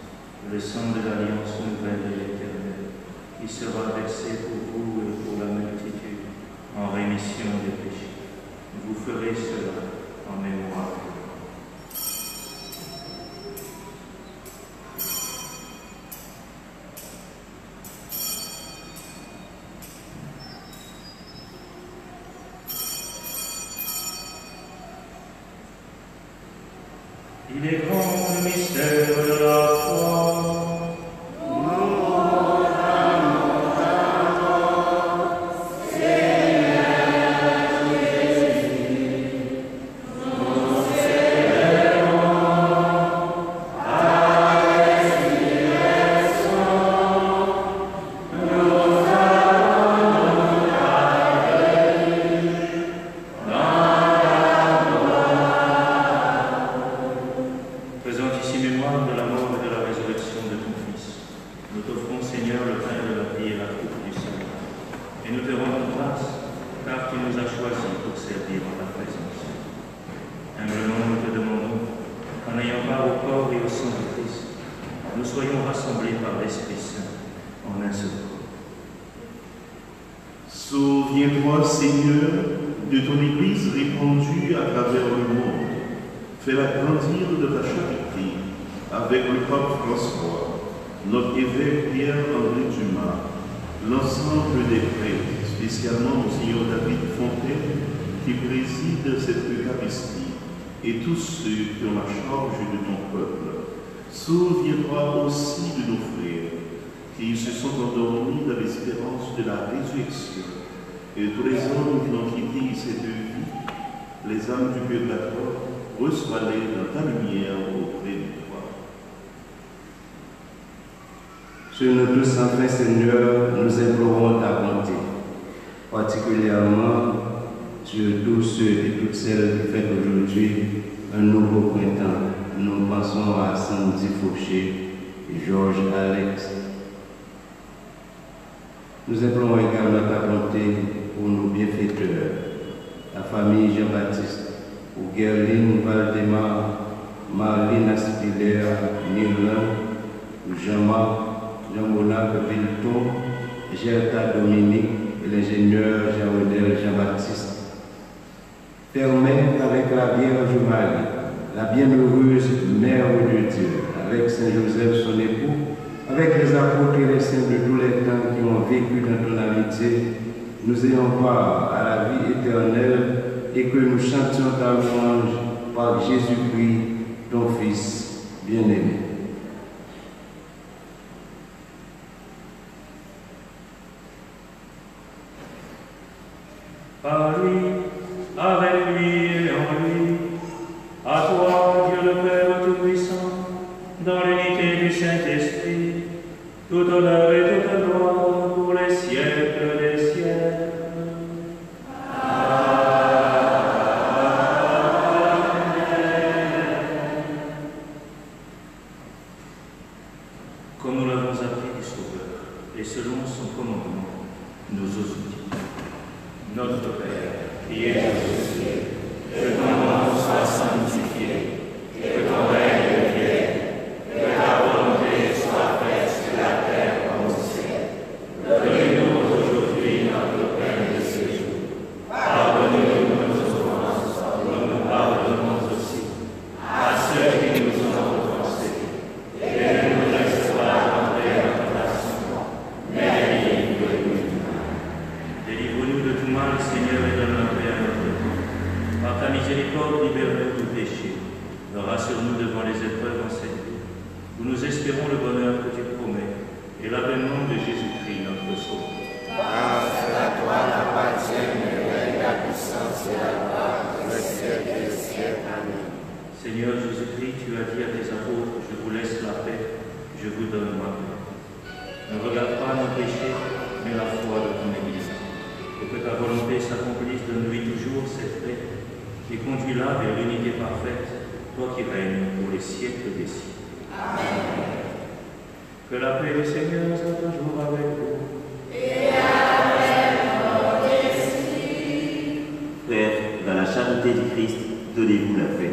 le sang de l'alliance nouvelle de l'Éternel, qui sera versé pour vous et pour la multitude en rémission des péchés. Vous ferez cela en mémoire de moi. Il est grand le mystère de la foi. Souviens-toi, Seigneur, de ton Église répandue à travers le monde. Fais-la grandir de ta charité avec le pape François, notre évêque Pierre-André Dumas, l'ensemble des prêtres, spécialement Monseigneur David Fontaine, qui préside cette Eucharistie, et tous ceux qui ont la charge de ton peuple. Souviens-toi aussi de nos frères qui se sont endormis dans l'espérance de la résurrection, et de tous les hommes qui ont quitté cette vie, les âmes du purgatoire, reçois-les dans ta lumière auprès de toi. Sur nous tous, enfin, Seigneur, nous implorons ta bonté, particulièrement sur tous ceux et toutes celles qui fêtent aujourd'hui un nouveau printemps. Nous pensons à Sandy Fauché et Georges Alex. Nous implorons également ta bonté pour nos bienfaiteurs, la famille Jean-Baptiste, pour Gerline Valdemar, Marlene Aspiller, Nirlan, Jean-Marc, Jean-Monac Vilton, Gerta Dominique et l'ingénieur Jean-Odel Jean-Baptiste. Permets avec la Vierge Marie, la bienheureuse Mère de Dieu, avec Saint Joseph son époux, avec les apôtres et les saints de tous les temps qui ont vécu dans ton amitié, nous ayons part à la vie éternelle et que nous chantions ta louange par Jésus-Christ, ton Fils bien-aimé. Par lui, avec lui et en lui, à toi, Dieu le Père Tout-Puissant, dans l'unité du Saint-Esprit, tout honneur et toute gloire pour les siècles des siècles. Comme nous l'avons appris du Sauveur, et selon son commandement, nous osons dire: Notre Père, qui es aux cieux, que ton nom soit sanctifié, que ton règne vienne, que ta volonté soit faite sur la terre comme au ciel. Donne-nous aujourd'hui notre pain de ce jour. Pardonne-nous nos offenses, comme nous pardonnons aussi à ceux qui nous ont offensés. nous espérons le bonheur que tu promets et l'avènement de Jésus-Christ, notre Sauveur. Grâce à toi n'appartiennent le règne, la puissance et la gloire, le siècle des siècles. Amen. Seigneur Jésus-Christ, tu as dit à tes apôtres, je vous laisse la paix, je vous donne ma paix. Ne regarde pas nos péchés, mais la foi de ton Église. Et que ta volonté s'accomplisse, donne-lui toujours cette paix qui conduit-la vers l'unité parfaite, toi qui règnes pour les siècles des siècles. Amen. Que la paix du Seigneur soit toujours avec vous. Et avec votre esprit. Frères, dans la charité du Christ, donnez-vous la paix.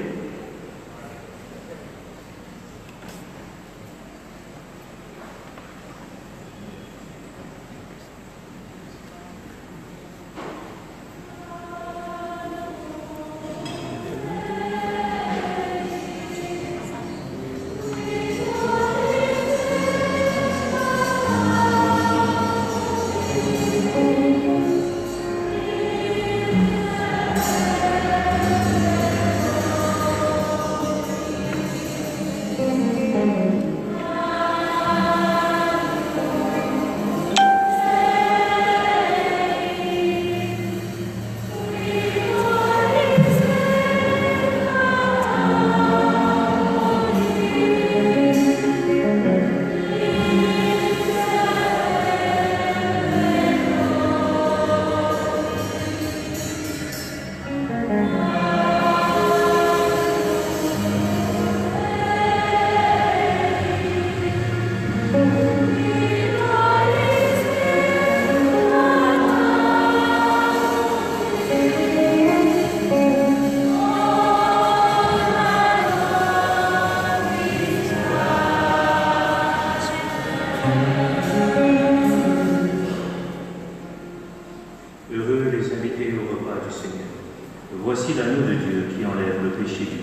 Heureux les invités au repas du Seigneur. Voici l'agneau de Dieu qui enlève le péché du monde.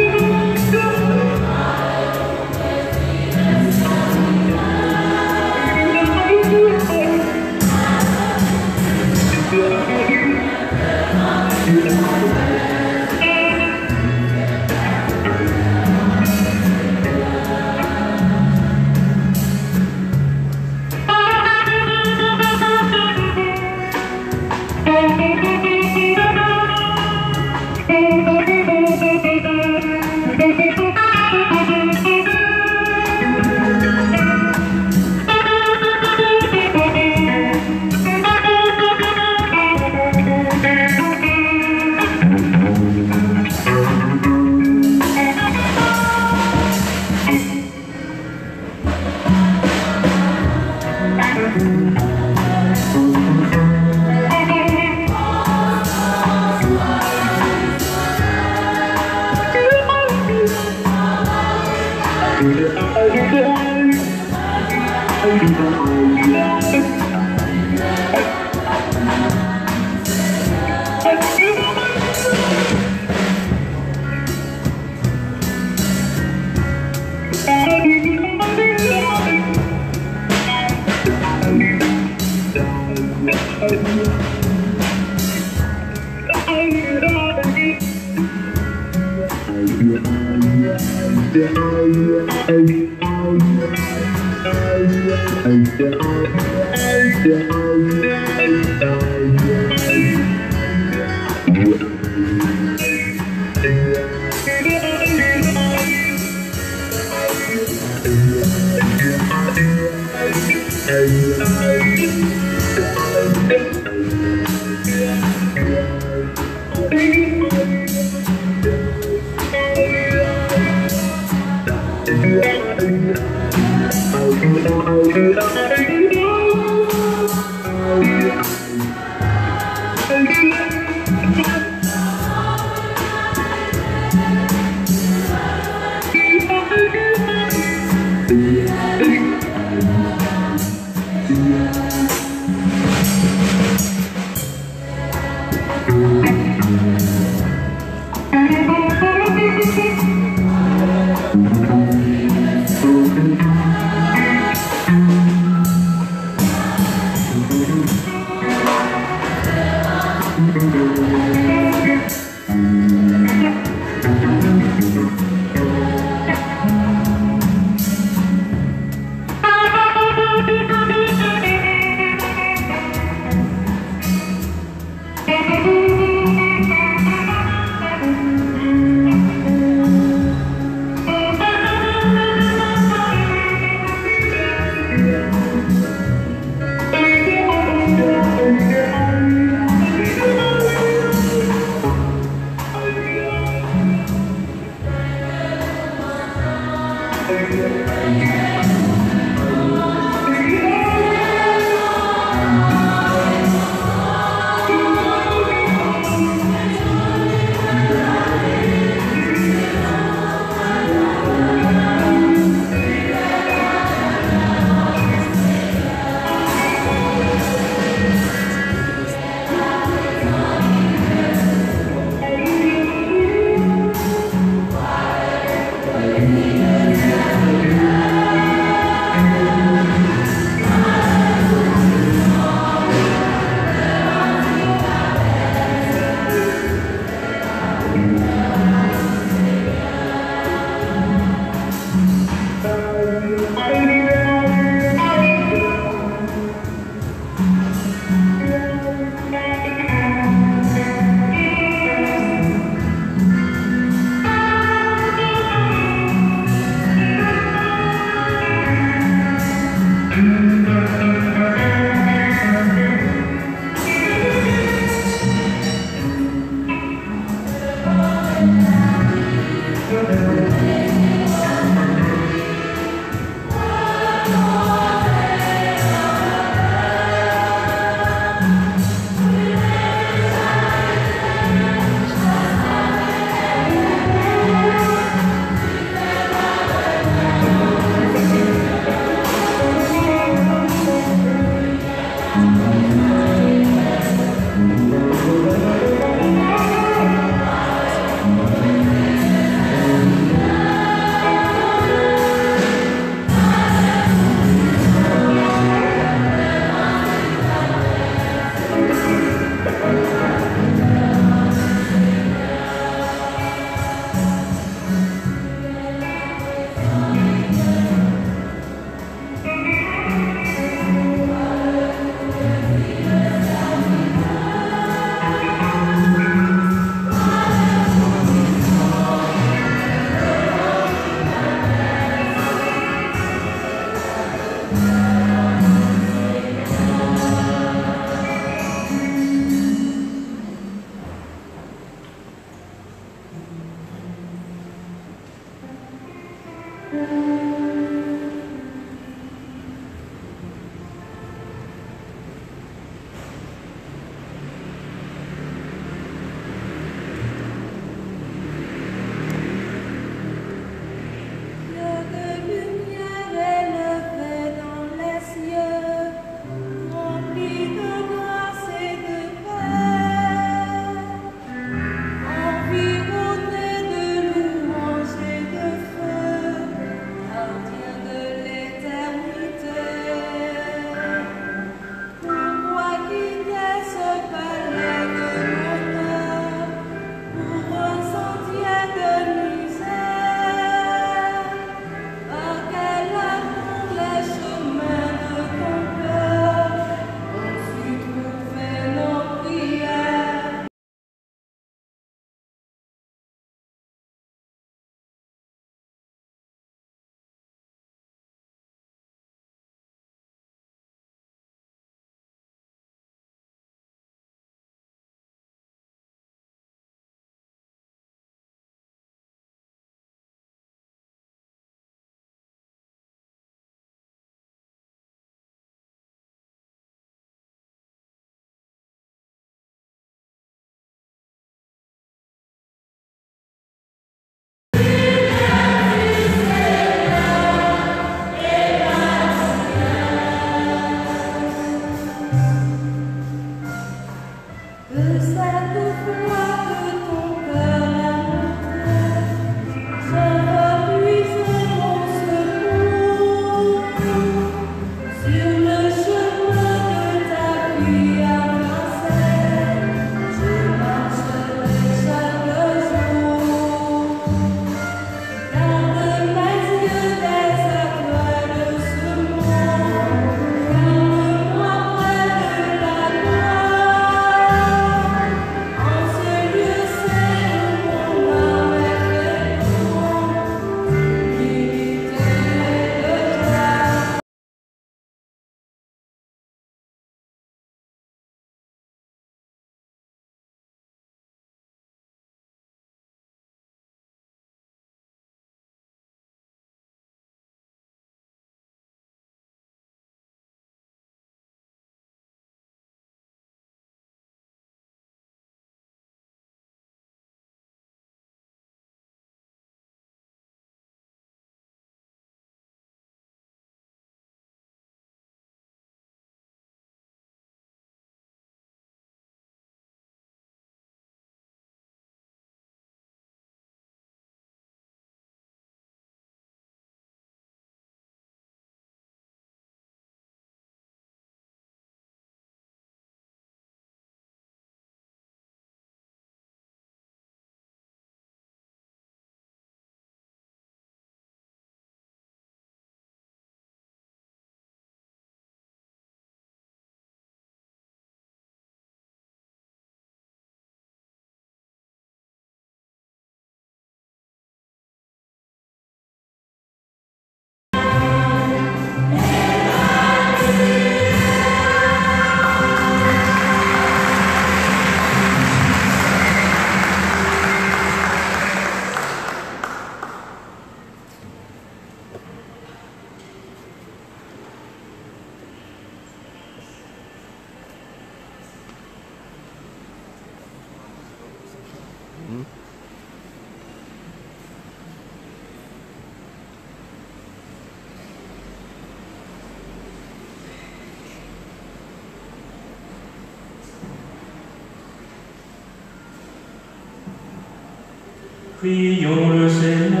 Prions le Seigneur.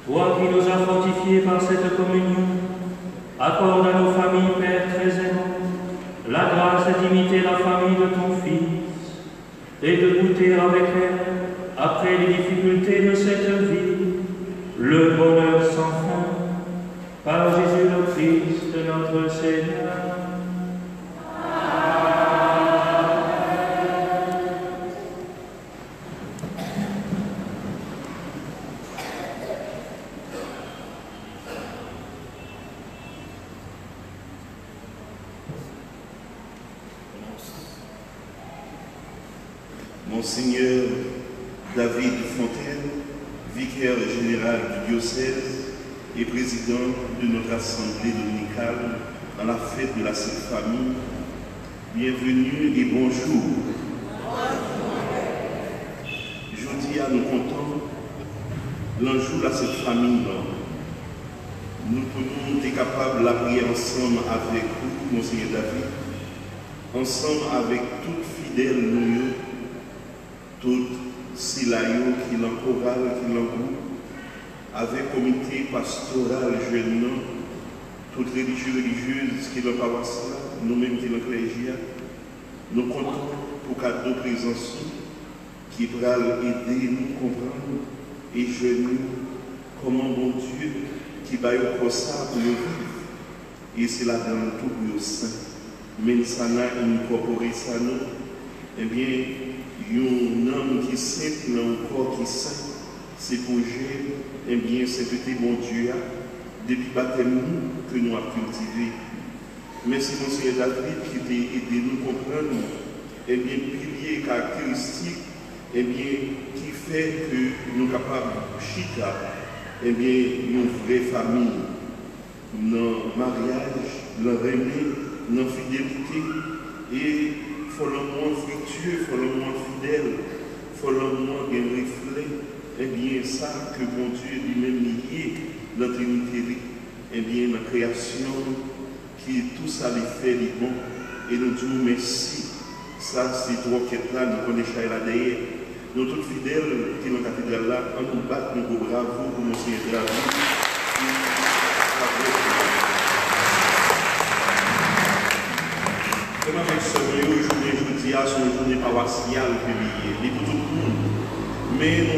Toi qui nous as fortifiés par cette communion, accorde à nos familles, Père très aimant, la grâce d'imiter la famille de ton Fils et de goûter avec elle, après les difficultés de cette vie, le bonheur sans fin, par Jésus le Christ, notre Seigneur. Monseigneur David Fontaine, vicaire général du diocèse et président de notre assemblée dominicale dans la fête de la Sainte Famille, bienvenue et bonjour. Je dis à nos contents, l'enjeu de cette famille, nous pouvons être capables de la prier ensemble avec vous, Monseigneur David, ensemble avec toutes fidèles nous, toutes silayo qui l'encouragent, qui l'encouragent, avec comité pastoral jeune, toutes religieuses qui l'ont paroisse, nous-mêmes qui l'ont clergé, nous comptons pour cadeau présence qui va aider nous comprendre et jeunes comment bon Dieu qui va y ça pour nous vivre. Et c'est là dans tout pour le saint. Même ça n'a incorporé ça nous, eh bien, un homme qui est saint, un corps qui est saint, c'est pour Dieu, eh bien, c'est petit bon Dieu, depuis baptême que nous avons cultivé. Merci, Monseigneur David, qui t'a aidé nous comprendre, eh bien, pilier caractéristique, eh bien, qui fait que nous sommes capables de chita, eh bien, une vraie famille, dans mariage, dans rené, dans fidélité, et faut le moins fructueux, faut le moins fidèle, faut le moins bien reflet, eh bien, ça que bon Dieu lui-même lié dans la Trinité, eh bien, la création, qui tout ça les fait, les bons, et nous disons merci. Ça, c'est toi qui êtes là, nous connaissons là derrière. Nous tous fidèles qui sont dans la cathédrale là, on nous bat, nous bravo pour Monseigneur David.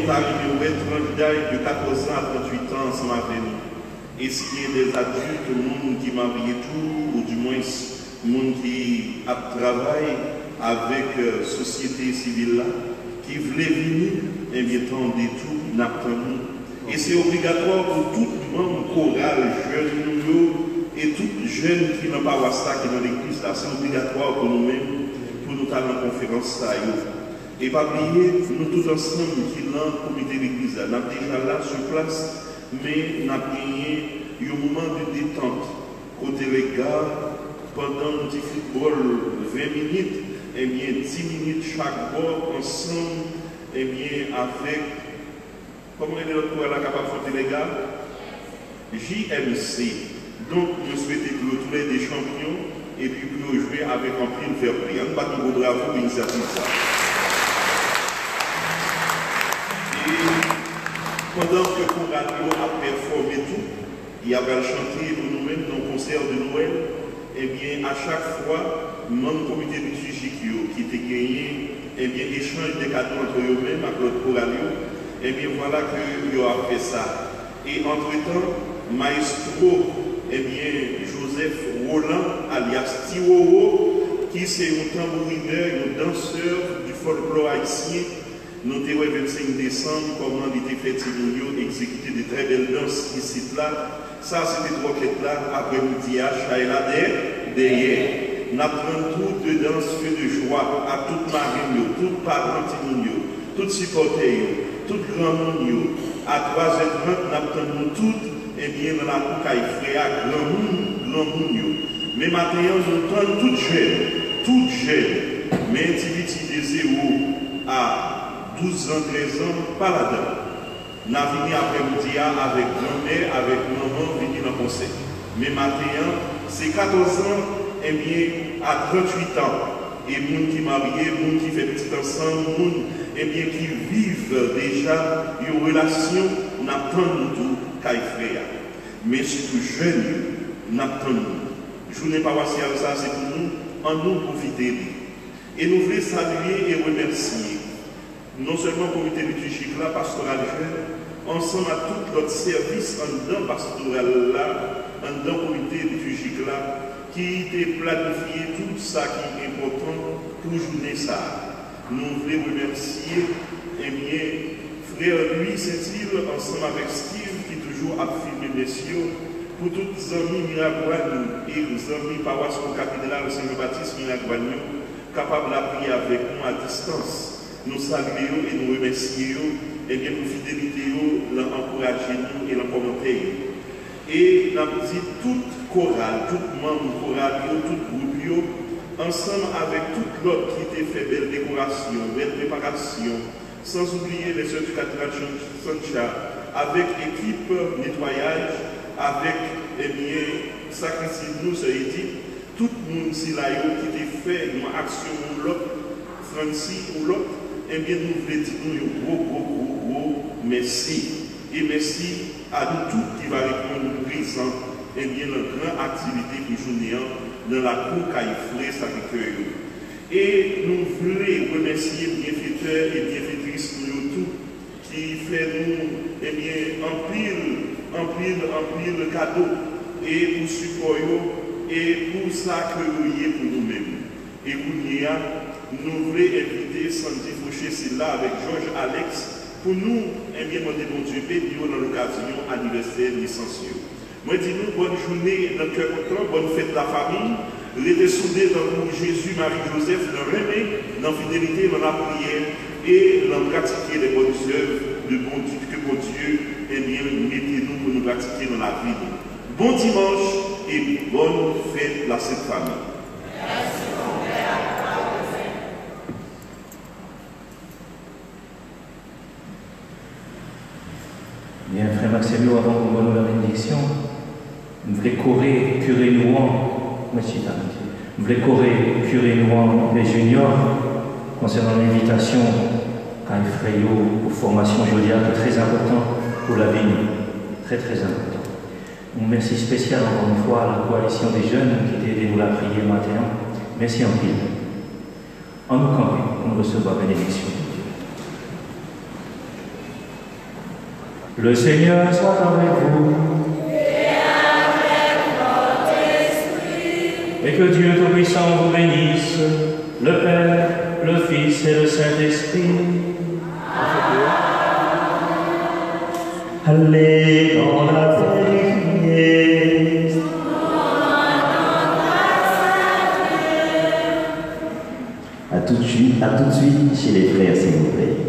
nous arrivons à tranche d'âge de 14 ans à 38 ans ensemble avec nous. Et s'il y a des adultes, monde qui marient tout, ou du moins monde qui a travaillé avec société civile là, qui voulait venir, eh bien, tendez tout, n'attendons. Et c'est obligatoire pour tout membre choral, jeune, et tout jeune qui n'a pas Wasta, qui est dans l'église là, c'est obligatoire pour nous-mêmes, pour nous aller en conférence ça. Et pas oublier, nous tous ensemble qui dans le comité de l'église, nous sommes déjà là sur place, mais nous avons gagné un moment de détente. Côté les gars, pendant un petit football 20 minutes, eh bien 10 minutes chaque bord ensemble, eh bien avec, comment est notre là capable de faire les gars? JMC. Donc, nous souhaitons que tous les champions et puis pour jouer avec un prix de fair play. On va tout bravo pour l'initiative ça. Pendant que Coradio a performé tout, il y avait chanté pour nous-mêmes dans le concert de Noël, et bien à chaque fois, mon comité liturgique qui était gagné, et bien échange des cadeaux entre eux-mêmes avec l'autre Coradio, et bien voilà que il a fait ça. Et entre-temps, Maestro, et bien Joseph Roland, alias Tiworo, qui c'est un tambourineur, un danseur du folklore haïtien. Nous avons le 25 décembre, comment il était fait exécuter de très belles danses ici là. Ça, c'était trois quêtes là, après-midi, à Chaïla derrière. Nous apprenons tout de danse, feu de joie à toute marine, tout parents, tout supporter, tout grand monde. À 3h30, nous apprenons tout, et bien dans la coucaille frère, grand monde. Mais maintenant, nous sommes toutes jeunes, mais petit de 0 à 12 ans, 13 ans, pas là-dedans. Nous avons venu après-midi avec grand-mère, avec maman, venu dans le conseil. Mais maintenant, c'est 14 ans, et bien à 38 ans. Et les gens qui marient, les gens qui font petit ensemble, les gens qui vivent déjà une relation, nous attendons tout, qu'aille frère. Mais surtout jeunes, nous attendons. Journée paroissiale, ça c'est pour nous, en nous profiter. Et nous voulons saluer et remercier non seulement le comité liturgique là, pastoral jeune, ensemble à tout notre service en dedans pastoral là, en dedans comité liturgique là, qui était planifié tout ça qui est important pour journée ça. Nous voulons remercier, eh bien, frère Louis Saint-Île, ensemble avec Steve, qui toujours a filmé messieurs, pour tous les amis Miragouane et les amis paroisse au cathédrale Saint-Baptiste Miragouane, capables de prier avec nous à distance. Nous saluons et nous remercions et bien pour fidélité, l'encourager nous et l'encourager. Et nous avons dit toute chorale, tout membre chorale, tout groupe, ensemble avec tout l'autre qui était fait belle décoration, belle préparation, sans oublier les sœurs du cathédrale Sancha, avec équipe nettoyage, avec eh bien, sacristie nous, ça dit, tout le monde qui était fait une action ou l'autre, Francis ou l'autre. Eh bien, nous voulons dire un gros merci. Et merci à nous tous qui va répondre présent, eh bien, notre grande activité pour journée dans la cour Caïfré Sacré-Cœur. Et nous voulons remercier bienfaiteurs et bienfaitrices nous tous qui fait nous, eh bien, en pile cadeau et pour support et pour ça que nous y est pour nous-mêmes. Et nous voulons inviter Sandy Fauché, c'est là avec Georges Alex, pour nous, bien demander bon Dieu, bénir dans l'occasion anniversaire licencieux. Moi, dis-nous, bonne journée dans le cœur content, bonne fête de la famille, restez soudés dans le Jésus, Marie-Joseph, dans l'aimer, dans la fidélité, dans la prière, et dans pratiquer les bonnes œuvres de bon Dieu, que bon Dieu, eh bien, mettez-nous pour nous pratiquer dans la vie. Bon dimanche et bonne fête de la Sainte Famille. Merci. Bien, frère Maximilien, avant qu'on donne la bénédiction, nous voulons courir curé Nouan, nous voulons courir curé Nouan les juniors concernant l'invitation à Fréo pour formation Jodia, très important pour la vie, très important. Un merci spécial encore une fois à la coalition des jeunes qui était aidé nous la prier matin. Merci en pile. En nous camper, on recevra bénédiction. Le Seigneur soit avec vous. Et que Dieu Tout-Puissant vous bénisse, le Père, le Fils et le Saint-Esprit. Allez dans la vérité. À tout de suite chez les frères, s'il vous plaît.